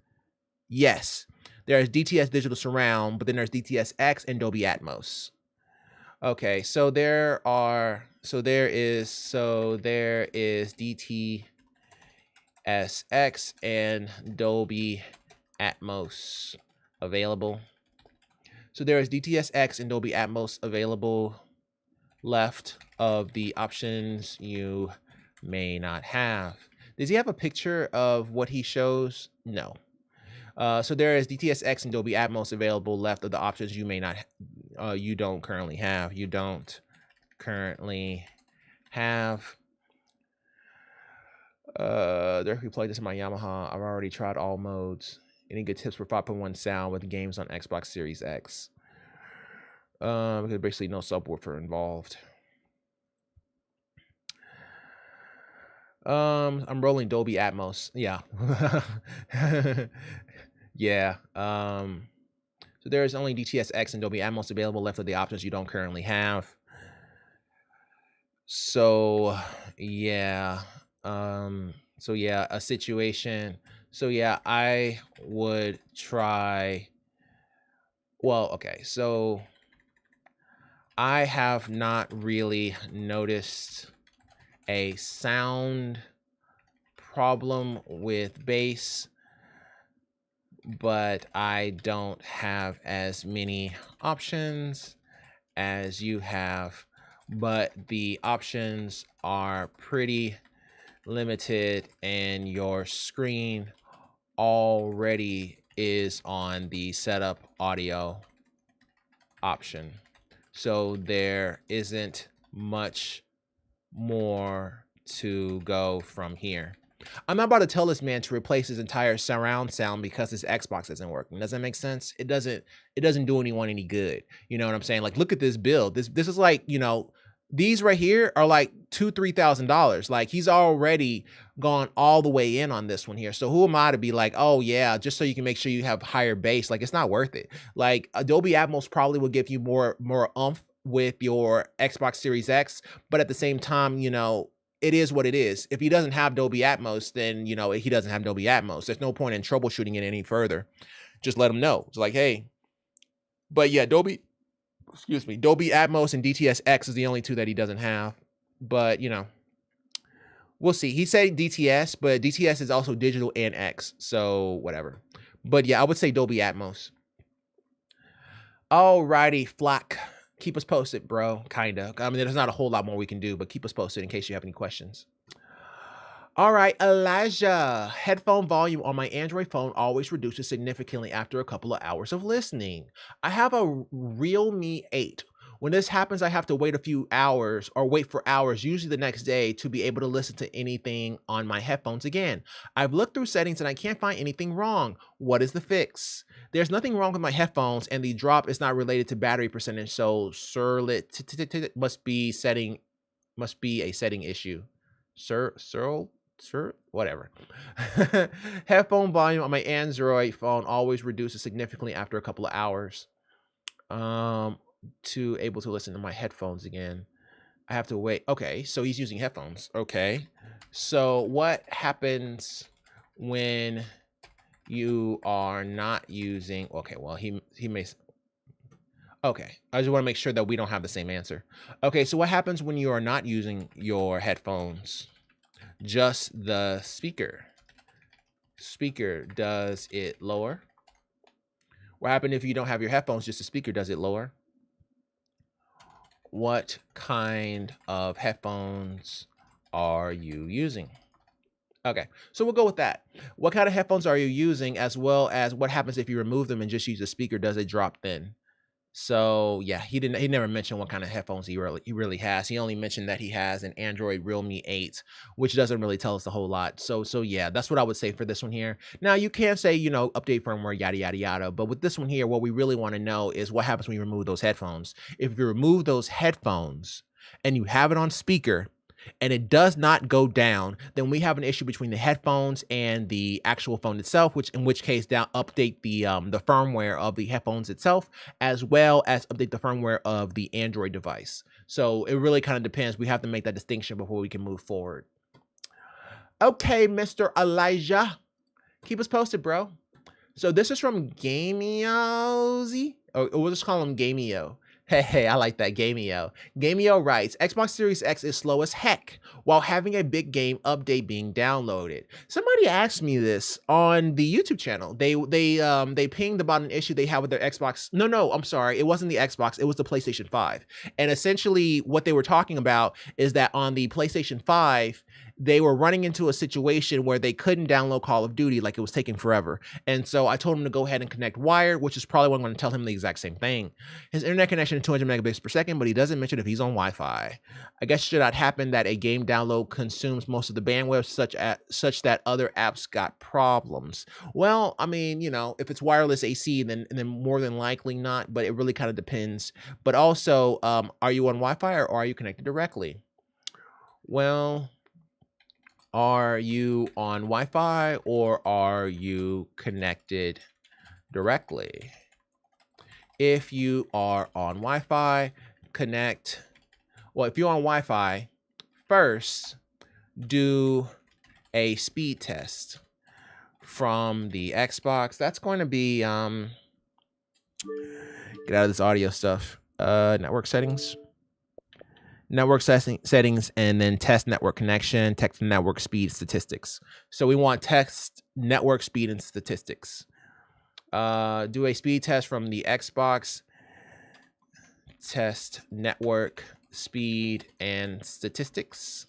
Speaker 1: Yes, there's DTS Digital Surround, but then there's DTS-X and Dolby Atmos. Okay, so there is DTS-X and Dolby Atmos available. So there is DTS-X and Dolby Atmos available left of the options you may not have. Does he have a picture of what he shows? No. So there is DTS-X and Dolby Atmos available left of the options you may not, you don't currently have. You don't currently have. Directly play this in my Yamaha. I've already tried all modes. Any good tips for 5.1 sound with games on Xbox Series X? Because basically no subwoofer involved. I'm rolling Dolby Atmos. Yeah. Yeah. So there is only DTS-X and Dolby Atmos available left of the options you don't currently have. So yeah. So yeah, a situation. So yeah, I would try. Well, okay, so I have not really noticed a sound problem with bass, but I don't have as many options as you have, but the options are pretty limited and your screen already is on the setup audio option. So there isn't much more to go from here. I'm not about to tell this man to replace his entire surround sound because his Xbox isn't working. Does that make sense? It doesn't do anyone any good. You know what I'm saying? Like, look at this build. This is like, you know, these right here are like $2,000-$3,000. Like, he's already gone all the way in on this one here. So who am I to be like, oh yeah, just so you can make sure you have higher bass? Like, it's not worth it. Like, Dolby Atmos probably will give you more oomph with your Xbox Series X, but at the same time, you know, it is what it is. If he doesn't have Dolby Atmos, then, you know, he doesn't have Dolby Atmos. There's no point in troubleshooting it any further. Just let him know. It's like, hey, but yeah, Dolby Atmos and DTS-X is the only two that he doesn't have. But, you know, we'll see. He said DTS, but DTS is also digital and X. So whatever. But yeah, I would say Dolby Atmos. Alrighty, Flock. Keep us posted, bro. Kinda. I mean, there's not a whole lot more we can do, but keep us posted in case you have any questions. All right, Elijah. Headphone volume on my Android phone always reduces significantly after a couple of hours of listening. I have a Realme 8. When this happens, I have to wait a few hours or wait for hours, usually the next day, to be able to listen to anything on my headphones again. I've looked through settings and I can't find anything wrong. What is the fix? There's nothing wrong with my headphones and the drop is not related to battery percentage, so must be a setting issue. Whatever. Headphone volume on my Android phone always reduces significantly after a couple of hours. To able to listen to my headphones again, I have to wait. Okay, so he's using headphones. Okay, so what happens when you are not using? Okay, well he may. Okay, I just want to make sure that we don't have the same answer. Okay, so what happens when you are not using your headphones? Just the speaker. Does it lower? What happens if you don't have your headphones? Just the speaker, does it lower? what kind of headphones are you using? Okay, so we'll go with that. What kind of headphones are you using, as well as what happens if you remove them and just use the speaker? Does it drop thin? So yeah, he never mentioned what kind of headphones he really has. He only mentioned that he has an Android Realme 8, which doesn't really tell us a whole lot. So yeah, that's what I would say for this one here. Now you can say, you know, update firmware, yada yada yada, but with this one here, what we really want to know is what happens when you remove those headphones. If you remove those headphones and you have it on speaker and it does not go down, then we have an issue between the headphones and the actual phone itself, which in which case now update the firmware of the headphones itself, as well as update the firmware of the Android device. So it really kind of depends. We have to make that distinction before we can move forward. Okay, Mr. Elijah, keep us posted, bro. So this is from Gamio, or we'll just call him Gamio. Hey, I like that, Gamio. Gamio writes, Xbox Series X is slow as heck while having a big game update being downloaded. Somebody asked me this on the YouTube channel. They pinged about an issue they had with their Xbox. No, I'm sorry. It wasn't the Xbox. It was the PlayStation 5. And essentially what they were talking about is that on the PlayStation 5, they were running into a situation where they couldn't download Call of Duty, like it was taking forever. And so I told him to go ahead and connect wired, which is probably what I'm going to tell him the exact same thing. His internet connection is 200 megabits per second, but he doesn't mention if he's on Wi-Fi. I guess should not happen that a game download consumes most of the bandwidth, such that other apps got problems. Well, I mean, you know, if it's wireless AC, then more than likely not, but it really kind of depends. But also, are you on Wi-Fi or are you connected directly? Well, are you on Wi-Fi or are you connected directly? If you are on Wi-Fi, if you're on Wi-Fi, first do a speed test from the Xbox. That's going to be, get out of this audio stuff, network settings, and then test network connection, test network speed statistics. So we want test network speed and statistics. Do a speed test from the Xbox, test network speed and statistics.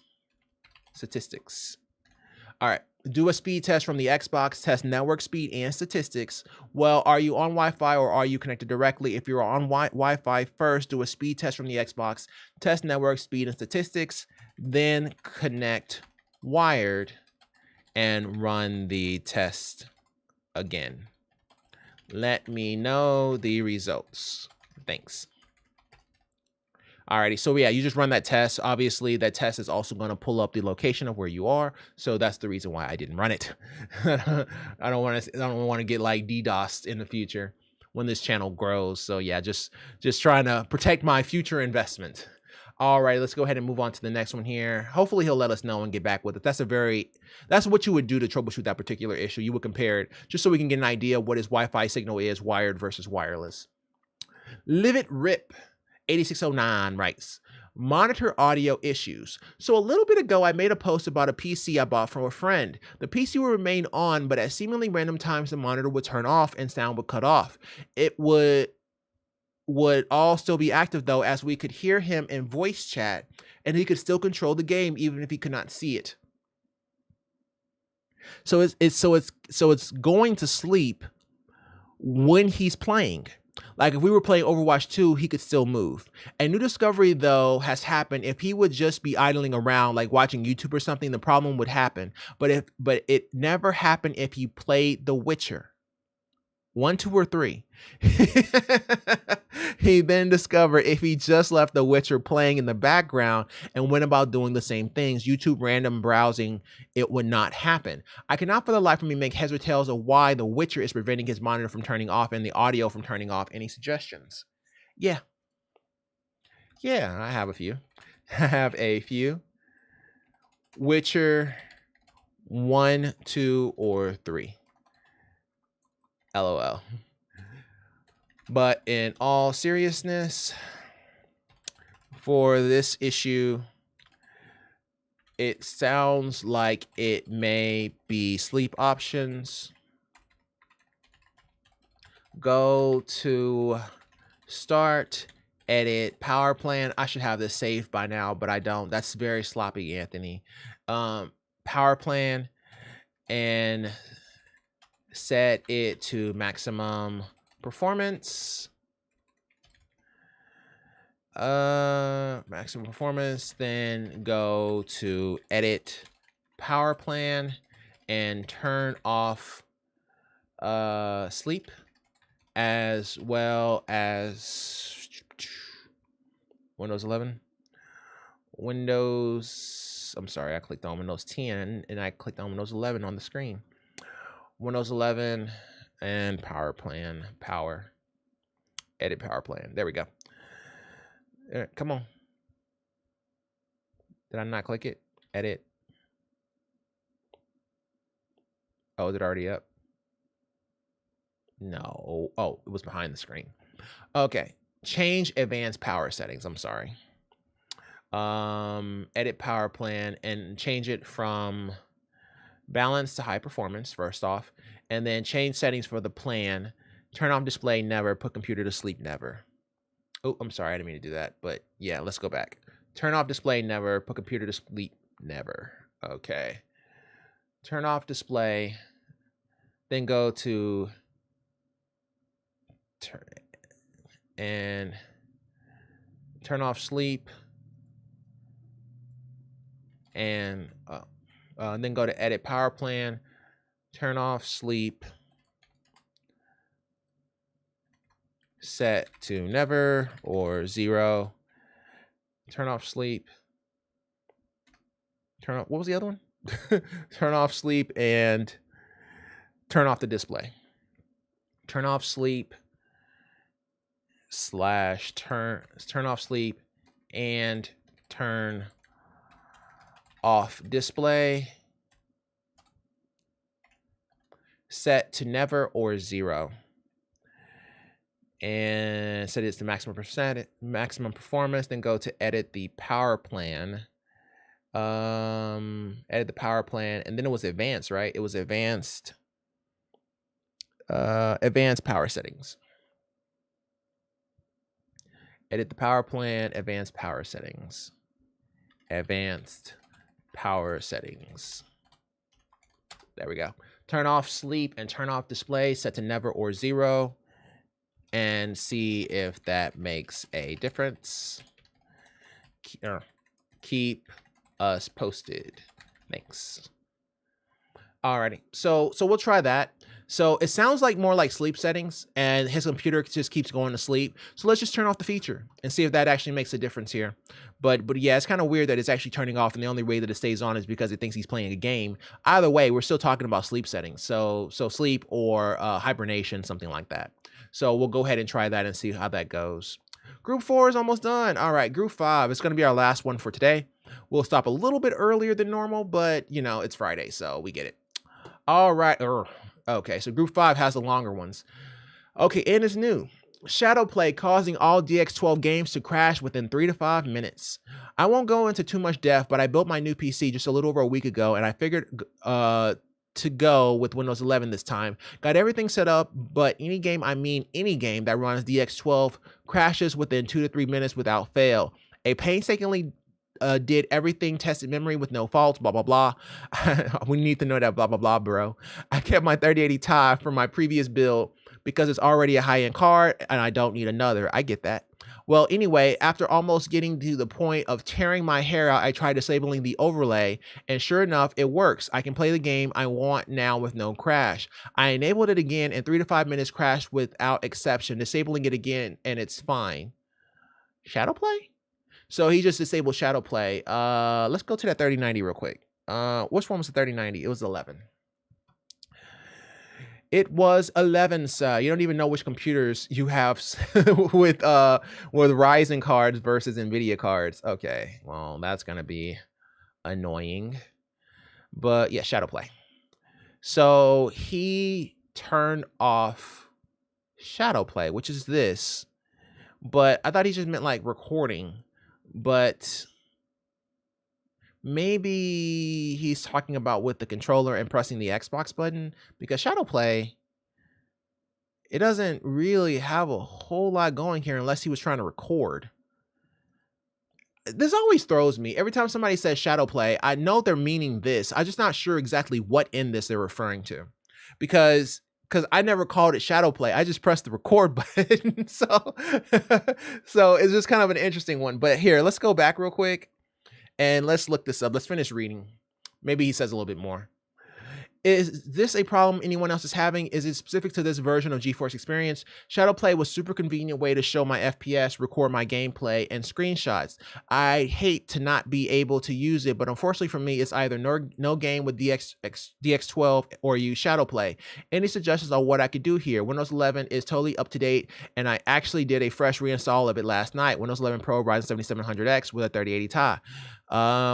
Speaker 1: All right, do a speed test from the Xbox, test network speed and statistics. Well, are you on Wi-Fi or are you connected directly? If you're on Wi-Fi, first do a speed test from the Xbox, test network speed and statistics, then connect wired and run the test again. Let me know the results. Thanks. Alrighty, so yeah, you just run that test. Obviously, that test is also going to pull up the location of where you are. So that's the reason why I didn't run it. I don't want to get like DDoSed in the future when this channel grows. So yeah, just trying to protect my future investment. All right, let's go ahead and move on to the next one here. Hopefully he'll let us know and get back with it. That's what you would do to troubleshoot that particular issue. You would compare it just so we can get an idea of what his Wi-Fi signal is, wired versus wireless. Live it rip. 8609 writes, monitor audio issues. So a little bit ago, I made a post about a PC I bought from a friend. The PC would remain on, but at seemingly random times, the monitor would turn off and sound would cut off. It would all still be active though, as we could hear him in voice chat and he could still control the game even if he could not see it. So it's going to sleep when he's playing. Like if we were playing Overwatch 2, he could still move. A new discovery though has happened. If he would just be idling around, like watching YouTube or something, the problem would happen. But it never happened if he played The Witcher 1, 2, or 3. He then discovered if he just left The Witcher playing in the background and went about doing the same things, YouTube random browsing, it would not happen. I cannot for the life of me make heads or tails of why The Witcher is preventing his monitor from turning off and the audio from turning off. Any suggestions? Yeah, I have a few. Witcher 1, 2, or 3. LOL. But in all seriousness, for this issue, it sounds like it may be sleep options. Go to start edit power plan. I should have this saved by now, but I don't. That's very sloppy, Anthony. Power plan, and set it to maximum performance. Maximum performance, then go to edit power plan and turn off sleep, as well as Windows 11. I'm sorry, I clicked on Windows 10 and I clicked on Windows 11 on the screen. Windows 11 and power plan, edit power plan. There we go. Come on. Did I not click it? Edit. Oh, is it already up? No. Oh, it was behind the screen. Okay. Change advanced power settings. I'm sorry. Edit power plan and change it from balance to high performance first off, and then change settings for the plan. Turn off display never, put computer to sleep never. Oh, I'm sorry, I didn't mean to do that, but yeah, let's go back. Turn off display never, put computer to sleep never. Okay. Turn off display, then go to turn off sleep, and then go to edit power plan, turn off sleep, set to never or 0, turn off sleep, what was the other one? Turn off sleep and turn off the display. Turn off sleep / turn off sleep and turn off display, set to never or 0, and set it to maximum performance. Then go to edit the power plan. Edit the power plan, and then it was advanced, right? It was advanced power settings. Edit the power plan, advanced power settings. Advanced power settings. There we go. Turn off sleep and turn off display, set to never or 0, and see if that makes a difference. Keep us posted. Thanks. Alrighty, so we'll try that. So it sounds like more like sleep settings, and his computer just keeps going to sleep. So let's just turn off the feature and see if that actually makes a difference here. But yeah, it's kind of weird that it's actually turning off, and the only way that it stays on is because it thinks he's playing a game. Either way, we're still talking about sleep settings. So sleep or hibernation, something like that. So we'll go ahead and try that and see how that goes. Group 4 is almost done. All right, group 5 is going to be our last one for today. We'll stop a little bit earlier than normal, but you know, it's Friday, so we get it. All right. Okay, so group 5 has the longer ones. Okay, and it's new. Shadow play causing all DX12 games to crash within 3 to 5 minutes. I won't go into too much depth, but I built my new PC just a little over a week ago, and I figured to go with Windows 11 this time. Got everything set up, but any game that runs DX12 crashes within 2 to 3 minutes without fail. A painstakingly did everything, tested memory with no faults, blah, blah, blah. We need to know that, blah, blah, blah, bro. I kept my 3080 Ti from my previous build because it's already a high-end card and I don't need another. I get that. Well, anyway, after almost getting to the point of tearing my hair out, I tried disabling the overlay, and sure enough, it works. I can play the game I want now with no crash. I enabled it again, and 3 to 5 minutes crashed without exception. Disabling it again, and it's fine. Shadow play? So he just disabled shadow play. Let's go to that 3090 real quick. Which one was the 3090? It was 11. It was 11, sir. You don't even know which computers you have with Ryzen cards versus NVIDIA cards. Okay, well, that's gonna be annoying. But yeah, shadow play. So he turned off shadow play, which is this. But I thought he just meant like recording. But maybe he's talking about with the controller and pressing the Xbox button, because shadow play it doesn't really have a whole lot going here unless he was trying to record. This always throws me. Every time somebody says shadow play, I know they're meaning this. I'm just not sure exactly what in this they're referring to. Because I never called it shadow play. I just pressed the record button. So so it's just kind of an interesting one. But here, let's go back real quick and let's look this up. Let's finish reading. Maybe he says a little bit more. Is this a problem anyone else is having? Is it specific to this version of GeForce Experience? Shadowplay was super convenient way to show my FPS, record my gameplay, and screenshots. I hate to not be able to use it, but unfortunately for me, it's either no game with DX12 or use Shadowplay. Any suggestions on what I could do here? Windows 11 is totally up to date, and I actually did a fresh reinstall of it last night. Windows 11 Pro Ryzen 7700X with a 3080 Ti.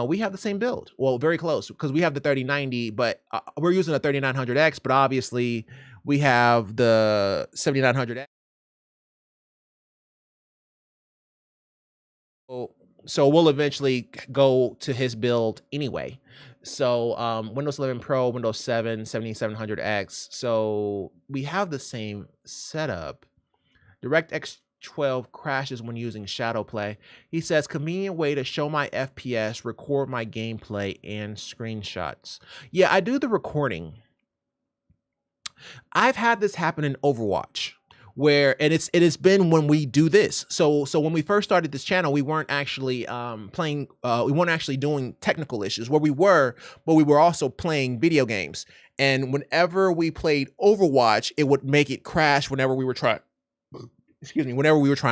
Speaker 1: We have the same build. Well, very close because we have the 3090, but we're using a 3900X, but obviously we have the 7900X. So we'll eventually go to his build anyway. So Windows 11 Pro, Windows 7, 7700X. So we have the same setup. DirectX 12 crashes when using Shadowplay. He says, convenient way to show my FPS, record my gameplay, and screenshots. Yeah, I do the recording. I've had this happen in Overwatch where, and it has been when we do this. So when we first started this channel, we weren't actually we weren't actually doing technical issues where we were, but we were also playing video games. And whenever we played Overwatch, it would make it crash whenever we were trying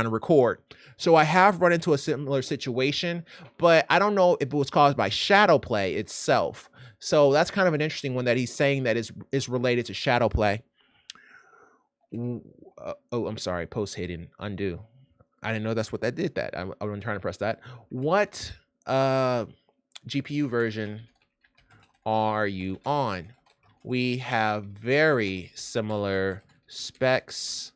Speaker 1: to record. So I have run into a similar situation, but I don't know if it was caused by Shadowplay itself. So that's kind of an interesting one that he's saying that is related to Shadowplay. Oh, I'm sorry. Post hidden, undo. I didn't know that's what that did. That I'm trying to press that. What GPU version are you on? We have very similar specs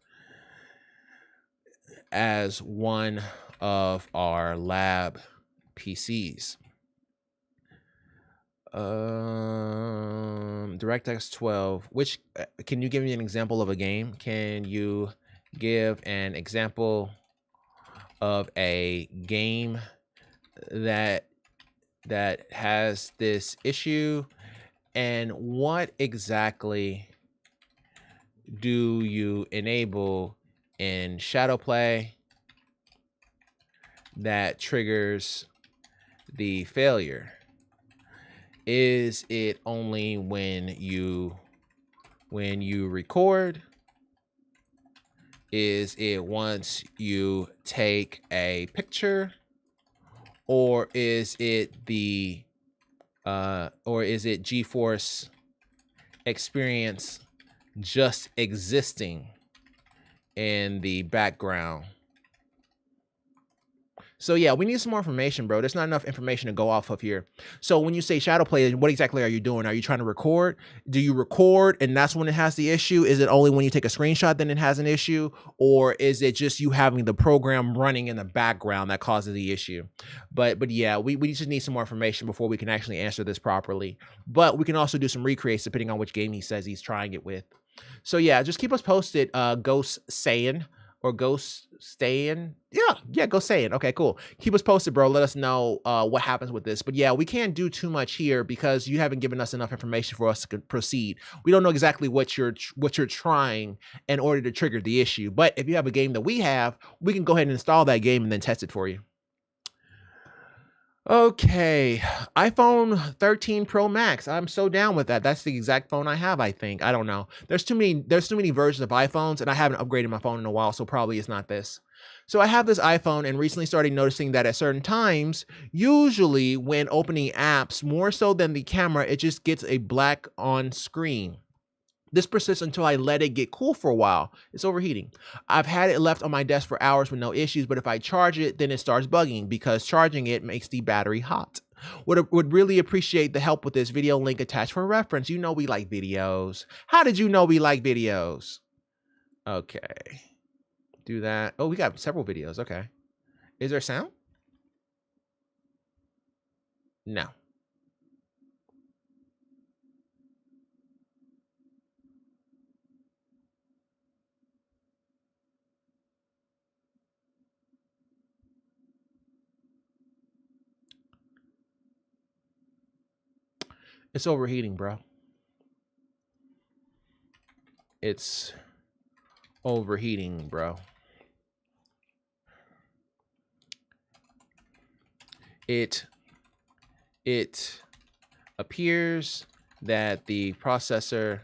Speaker 1: as one of our lab PCs. DirectX 12. Which can you give me an example of a game? Can you give an example of a game that has this issue? And what exactly do you enable in Shadowplay that triggers the failure? Is it only when you record? Is it once you take a picture? Or is it GeForce Experience just existing in the background? So yeah, we need some more information, bro. There's not enough information to go off of here. So when you say Shadowplay, what exactly are you doing? Are you trying to record? Do you record and that's when it has the issue? Is it only when you take a screenshot then it has an issue? Or is it just you having the program running in the background that causes the issue? But yeah, we just need some more information before we can actually answer this properly. But we can also do some recreates depending on which game he says he's trying it with. So yeah, just keep us posted, Ghost saying. Or Ghost staying. Yeah, Ghost saying. Okay, cool. Keep us posted, bro. Let us know what happens with this. But yeah, we can't do too much here because you haven't given us enough information for us to proceed. We don't know exactly what you're trying in order to trigger the issue. But if you have a game that we have, we can go ahead and install that game and then test it for you. Okay, iPhone 13 Pro Max. I'm so down with that. That's the exact phone I have, I think. I don't know. There's too many versions of iPhones, and I haven't upgraded my phone in a while, so probably it's not this. So I have this iPhone and recently started noticing that at certain times, usually when opening apps, more so than the camera, it just gets a black on screen. This persists until I let it get cool for a while. It's overheating. I've had it left on my desk for hours with no issues, but if I charge it, then it starts bugging because charging it makes the battery hot. Would really appreciate the help with this. Video link attached for reference. You know we like videos. How did you know we like videos? Okay. Do that. Oh, we got several videos. Okay. Is there sound? No. It's overheating, bro. It's overheating, bro. It appears that the processor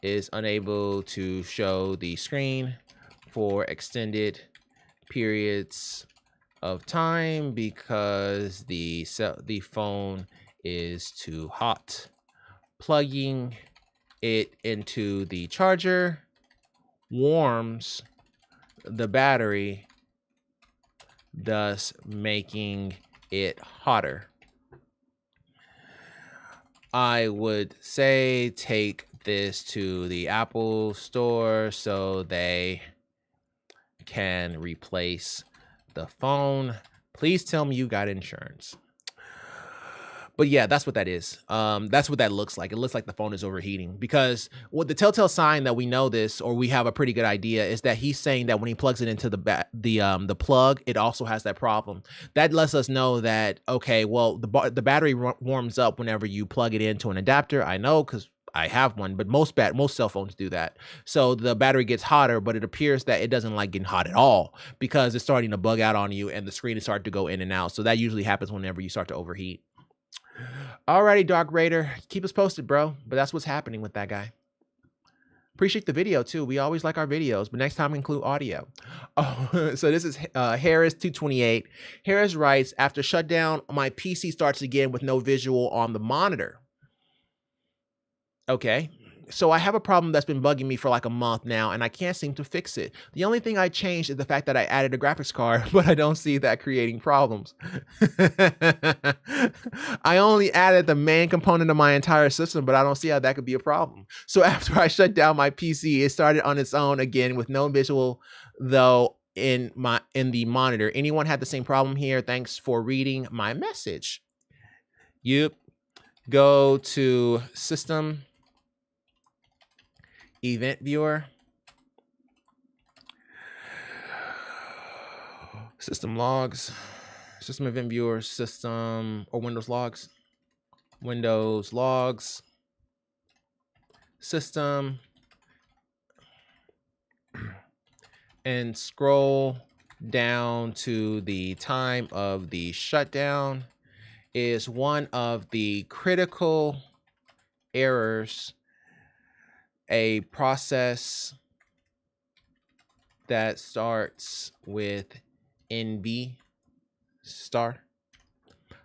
Speaker 1: is unable to show the screen for extended periods of time because the phone is too hot. Plugging it into the charger warms the battery, thus making it hotter. I would say take this to the Apple store so they can replace the phone. Please tell me you got insurance. But yeah, that's what that is. That's what that looks like. It looks like the phone is overheating because what the telltale sign that we know this, or we have a pretty good idea, is that he's saying that when he plugs it into the plug, it also has that problem. That lets us know that, okay, well, the battery warms up whenever you plug it into an adapter. I know because I have one, but most cell phones do that. So the battery gets hotter, but it appears that it doesn't like getting hot at all because it's starting to bug out on you and the screen is starting to go in and out. So that usually happens whenever you start to overheat. Alrighty, Dark Raider, keep us posted, bro. But that's what's happening with that guy. Appreciate the video too. We always like our videos, but next time include audio. Oh, so this is Harris 228. Harris writes, after shutdown, my PC starts again with no visual on the monitor. Okay. So I have a problem that's been bugging me for like a month now, and I can't seem to fix it. The only thing I changed is the fact that I added a graphics card, but I don't see that creating problems. I only added the main component of my entire system, but I don't see how that could be a problem. So after I shut down my PC, it started on its own again with no visual, though, in the monitor. Anyone had the same problem here? Thanks for reading my message. Yep. Go to System, Event Viewer, System Logs, System Event Viewer, System, or Windows Logs, Windows Logs, System, and scroll down to the time of the shutdown. Is one of the critical errors a process that starts with NB star?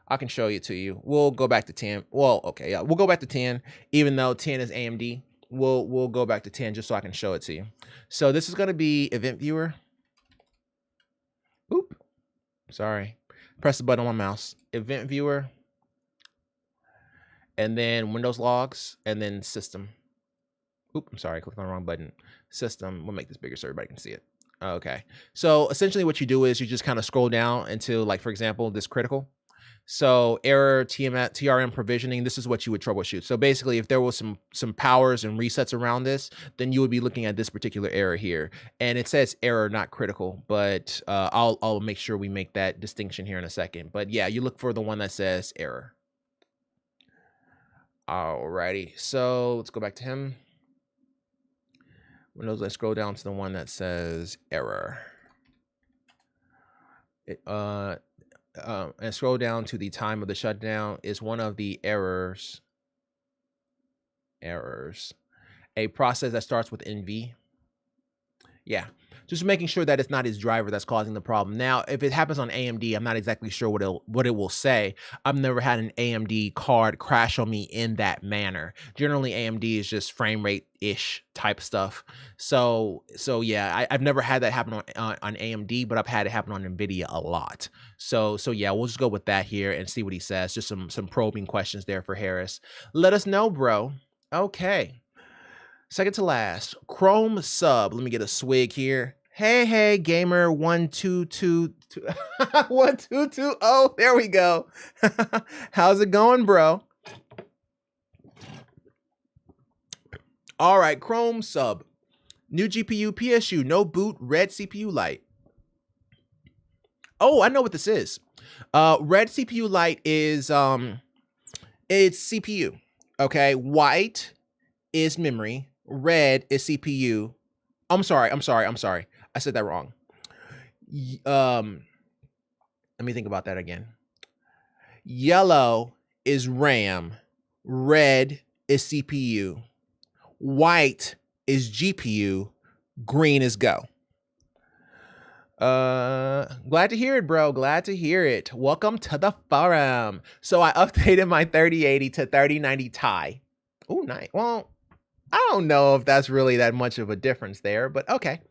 Speaker 1: I can show it to you. We'll go back to 10. Well, okay, yeah, we'll go back to 10, even though 10 is AMD. We'll go back to 10 just so I can show it to you. So this is going to be Event Viewer. Oop, sorry. Press the button on my mouse. Event Viewer, and then Windows Logs, and then System. Oop, I'm sorry, I clicked on the wrong button. System, we'll make this bigger so everybody can see it. Okay, so essentially what you do is you just kind of scroll down until, like, for example, this critical. So error TRM provisioning, this is what you would troubleshoot. So basically, if there was some powers and resets around this, then you would be looking at this particular error here. And it says error, not critical, but I'll make sure we make that distinction here in a second. But yeah, you look for the one that says error. Alrighty, so let's go back to him. Windows, let's scroll down to the one that says error. And scroll down to the time of the shutdown is one of the errors. A process that starts with NV. Yeah, just making sure that it's not his driver that's causing the problem. Now, if it happens on AMD, I'm not exactly sure what it will say. I've never had an AMD card crash on me in that manner. Generally, AMD is just frame rate-ish type stuff. So yeah, I've never had that happen on AMD, but I've had it happen on NVIDIA a lot. So yeah, we'll just go with that here and see what he says. Just some probing questions there for Harris. Let us know, bro. Okay. Second to last, Chrome sub. Let me get a swig here. Hey, gamer 1222 1220. There we go. How's it going, bro? All right, Chrome sub. New GPU PSU, no boot, red CPU light. Oh, I know what this is. Red CPU light is it's CPU. Okay, white is memory, red is CPU. I'm sorry. I said that wrong. Let me think about that again. Yellow is RAM, red is CPU, white is GPU, green is Go. Glad to hear it, bro. Glad to hear it. Welcome to the forum. So I updated my 3080 to 3090 Ti. Oh, nice. Well, I don't know if that's really that much of a difference there, but okay.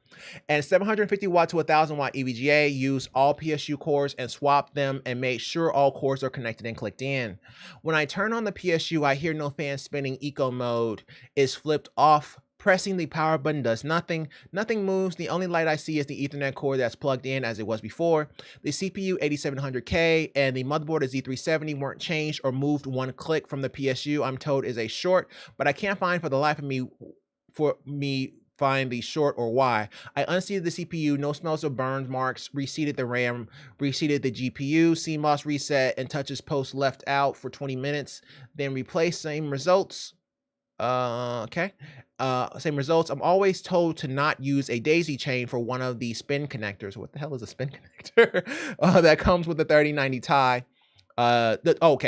Speaker 1: And 750 watt to 1000 watt EVGA, use all PSU cores and swap them and make sure all cores are connected and clicked in. When I turn on the PSU, I hear no fan spinning. Eco mode is flipped off. Pressing the power button does nothing. Nothing moves. The only light I see is the Ethernet cord that's plugged in as it was before. The CPU 8700K and the motherboard is Z370 weren't changed or moved one click from the PSU. I'm told is a short, but I can't find for the life of me find the short or why. I unseated the CPU, no smells or burn marks, reseated the RAM, reseated the GPU, CMOS reset, and touches post left out for 20 minutes, then replace, same results. Same results. I'm always told to not use a daisy chain for one of the spin connectors. What the hell is a spin connector? That comes with the 3090 Ti.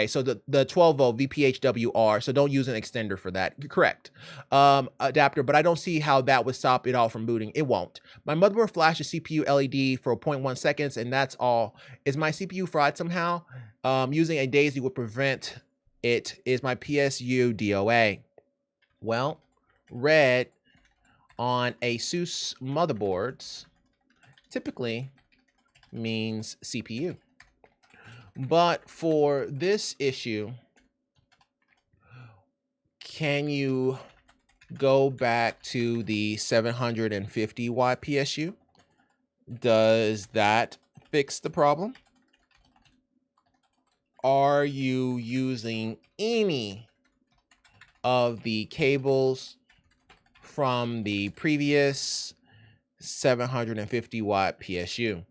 Speaker 1: So the 12 volt VPHWR. So don't use an extender for that. You're correct. Adapter, but I don't see how that would stop it all from booting. It won't. My motherboard flashes CPU LED for 0.1 seconds, and that's all. Is my CPU fried somehow? Using a daisy would prevent it. Is my PSU DOA? Well, red on ASUS motherboards typically means CPU. But for this issue, can you go back to the 750 watt PSU? Does that fix the problem? Are you using any of the cables from the previous 750 watt PSU?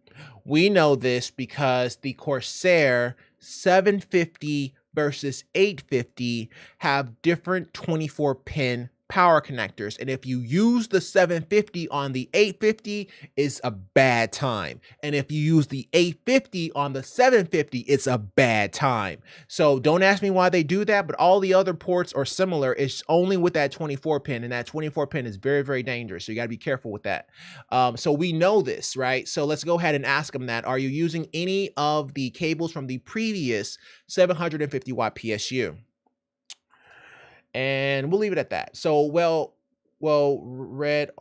Speaker 1: We know this because the Corsair 750 versus 850 have different 24 pin power connectors. And if you use the 750 on the 850, it's a bad time. And if you use the 850 on the 750, it's a bad time. So don't ask me why they do that, but all the other ports are similar. It's only with that 24 pin, and that 24 pin is very, very dangerous. So you got to be careful with that. So we know this, right? So let's go ahead and ask them that. Are you using any of the cables from the previous 750 watt PSU? And we'll leave it at that. So, well, red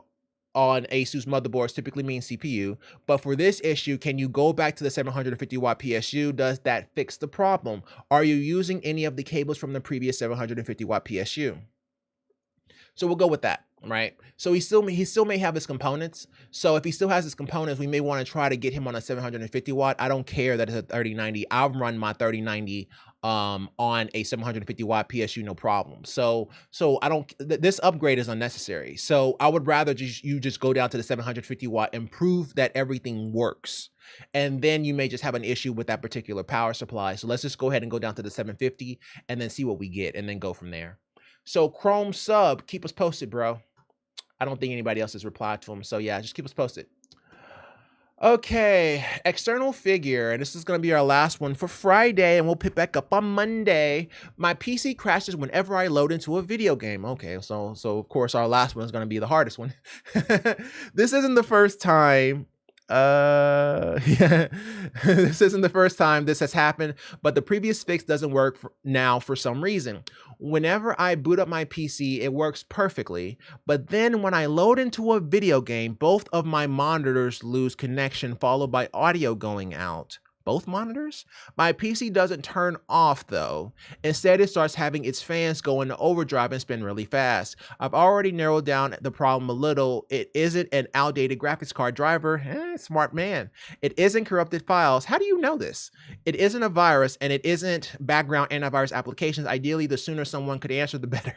Speaker 1: on ASUS motherboards typically means CPU, but for this issue, can you go back to the 750 watt PSU? Does that fix the problem? Are you using any of the cables from the previous 750 watt PSU? So we'll go with that, right? So he still may have his components. So if he still has his components, we may want to try to get him on a 750 watt. I don't care that it's a 3090. I'll run my 3090 on a 750 watt PSU, no problem. So I don't, this upgrade is unnecessary. So I would rather you just go down to the 750 watt and prove that everything works. And then you may just have an issue with that particular power supply. So let's just go ahead and go down to the 750 and then see what we get and then go from there. So Chrome sub, keep us posted, bro. I don't think anybody else has replied to him. So yeah, just keep us posted. Okay, external figure, and this is going to be our last one for Friday, and we'll pick back up on Monday. My PC crashes whenever I load into a video game. Okay, so of course our last one is going to be the hardest one. This isn't the first time. Yeah, this isn't the first time this has happened, but the previous fix doesn't work now for some reason. Whenever I boot up my PC, it works perfectly, but then when I load into a video game, both of my monitors lose connection, followed by audio going out. Both monitors? My PC doesn't turn off though. Instead, it starts having its fans go into overdrive and spin really fast. I've already narrowed down the problem a little. It isn't an outdated graphics card driver. Smart man. It isn't corrupted files. How do you know this? It isn't a virus, and it isn't background antivirus applications. Ideally, the sooner someone could answer, the better.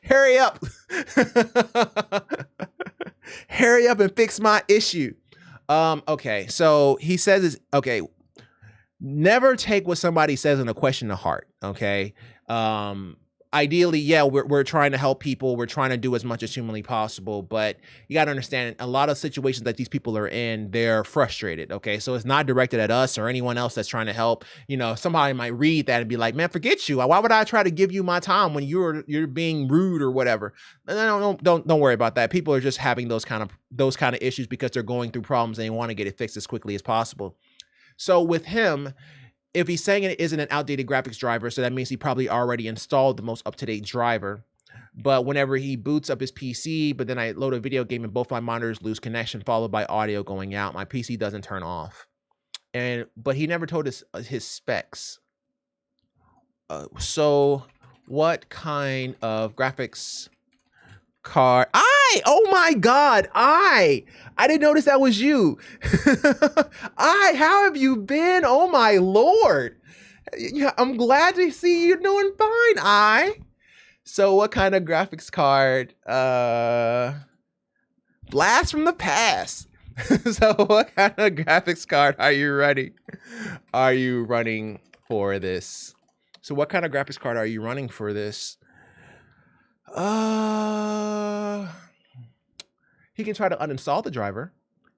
Speaker 1: Hurry up. Hurry up and fix my issue. Okay, so he says, okay, never take what somebody says in a question to heart. Okay. I ideally, yeah, we're trying to help people. We're trying to do as much as humanly possible. But you got to understand, a lot of situations that these people are in, they're frustrated. Okay, so it's not directed at us or anyone else that's trying to help. You know, somebody might read that and be like, "Man, forget you. Why would I try to give you my time when you're being rude or whatever?" And don't worry about that. People are just having those kind of issues because they're going through problems and they want to get it fixed as quickly as possible. So with him, if he's saying it isn't an outdated graphics driver, so that means he probably already installed the most up-to-date driver. But whenever he boots up his PC, but then I load a video game and both my monitors lose connection, followed by audio going out, my PC doesn't turn off. But he never told us his specs. So what kind of graphics card? Oh my God, I didn't notice that was you. How have you been? Oh my Lord. Yeah, I'm glad to see you doing fine. So what kind of graphics card? Blast from the past. So what kind of graphics card are you running for this? So what kind of graphics card are you running for this? He can try to uninstall the driver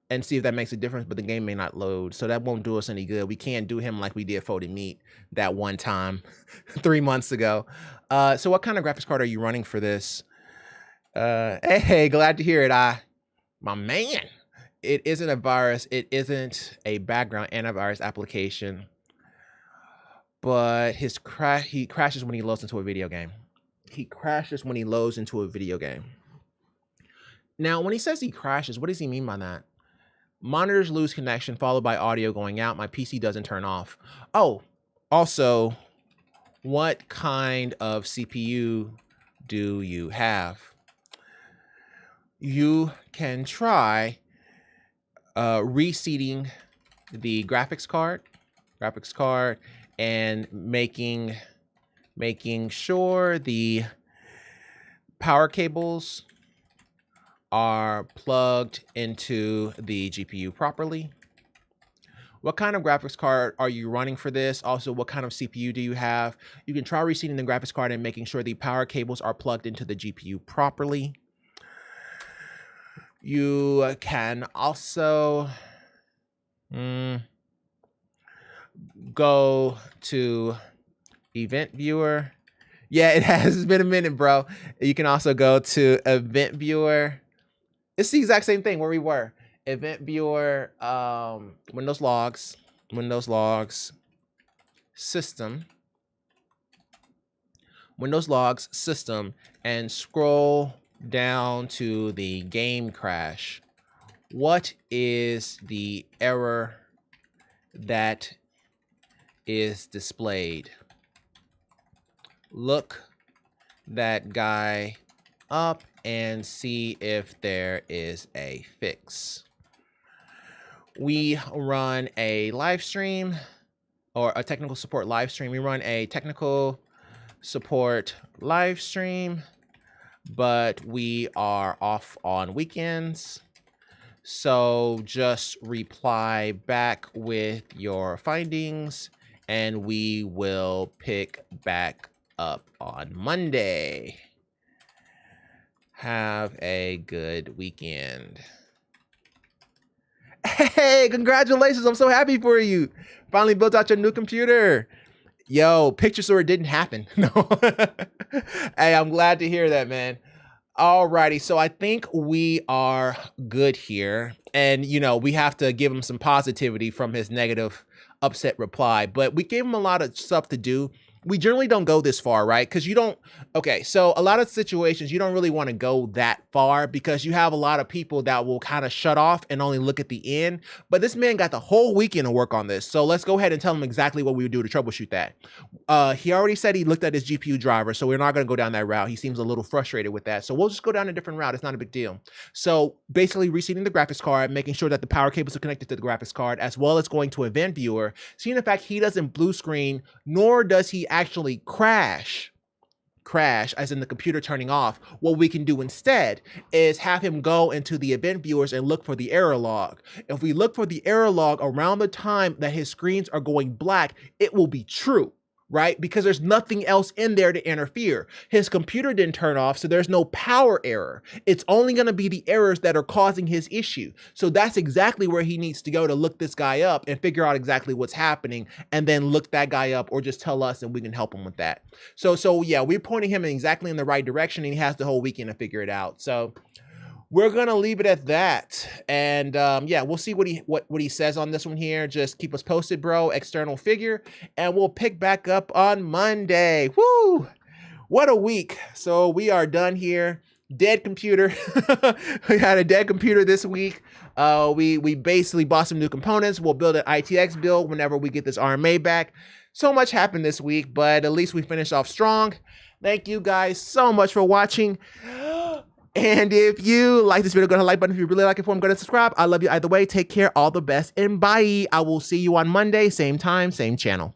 Speaker 1: and see if that makes a difference, but the game may not load, so that won't do us any good. We can't do him like we did Folded Meat that one time 3 months ago. So what kind of graphics card are you running for this? Hey, glad to hear it. My man, it isn't a virus. It isn't a background antivirus application, but he crashes when he loads into a video game. He crashes when he loads into a video game. Now, when he says he crashes, what does he mean by that? Monitors lose connection, followed by audio going out. My PC doesn't turn off. Oh, also, what kind of CPU do you have? You can try reseating the graphics card, and making sure the power cables are plugged into the GPU properly. What kind of graphics card are you running for this? Also, what kind of CPU do you have? You can try reseating the graphics card and making sure the power cables are plugged into the GPU properly. You can also go to Event Viewer. Yeah, it has been a minute, bro. You can also go to Event Viewer. It's the exact same thing where we were. Event Viewer, Windows Logs, System, and scroll down to the game crash. What is the error that is displayed? Look that guy up and see if there is a fix. We run a live stream or a technical support live stream. We run a technical support live stream, but we are off on weekends. So just reply back with your findings and we will pick back up on Monday. Have a good weekend. Hey, congratulations. I'm so happy for you. Finally built out your new computer. Yo, picture so it didn't happen. No. Hey, I'm glad to hear that, man. Alrighty, so I think we are good here. And, you know, we have to give him some positivity from his negative, upset reply. But we gave him a lot of stuff to do. We generally don't go this far, right? Because you don't, okay, so a lot of situations, you don't really want to go that far because you have a lot of people that will kind of shut off and only look at the end. But this man got the whole weekend to work on this. So let's go ahead and tell him exactly what we would do to troubleshoot that. He already said he looked at his GPU driver, so we're not going to go down that route. He seems a little frustrated with that. So we'll just go down a different route. It's not a big deal. So basically reseating the graphics card, making sure that the power cables are connected to the graphics card, as well as going to Event Viewer, seeing the fact he doesn't blue screen, nor does he actually crash as in the computer turning off. What we can do instead is have him go into the event viewers and look for the error log. If we look for the error log around the time that his screens are going black, it will be true. right? Because there's nothing else in there to interfere. His computer didn't turn off, so there's no power error. It's only going to be the errors that are causing his issue. So that's exactly where he needs to go to look this guy up and figure out exactly what's happening, and then look that guy up, or just tell us and we can help him with that. So yeah, we're pointing him exactly in the right direction, and he has the whole weekend to figure it out. So we're gonna leave it at that, and yeah, we'll see what he says on this one here. Just keep us posted, bro. External figure, and we'll pick back up on Monday. Woo! What a week! So we are done here. Dead computer. We had a dead computer this week. We basically bought some new components. We'll build an ITX build whenever we get this RMA back. So much happened this week, but at least we finished off strong. Thank you guys so much for watching. And if you like this video, go to the like button. If you really like it, go to subscribe. I love you either way. Take care. All the best. And bye. I will see you on Monday. Same time, same channel.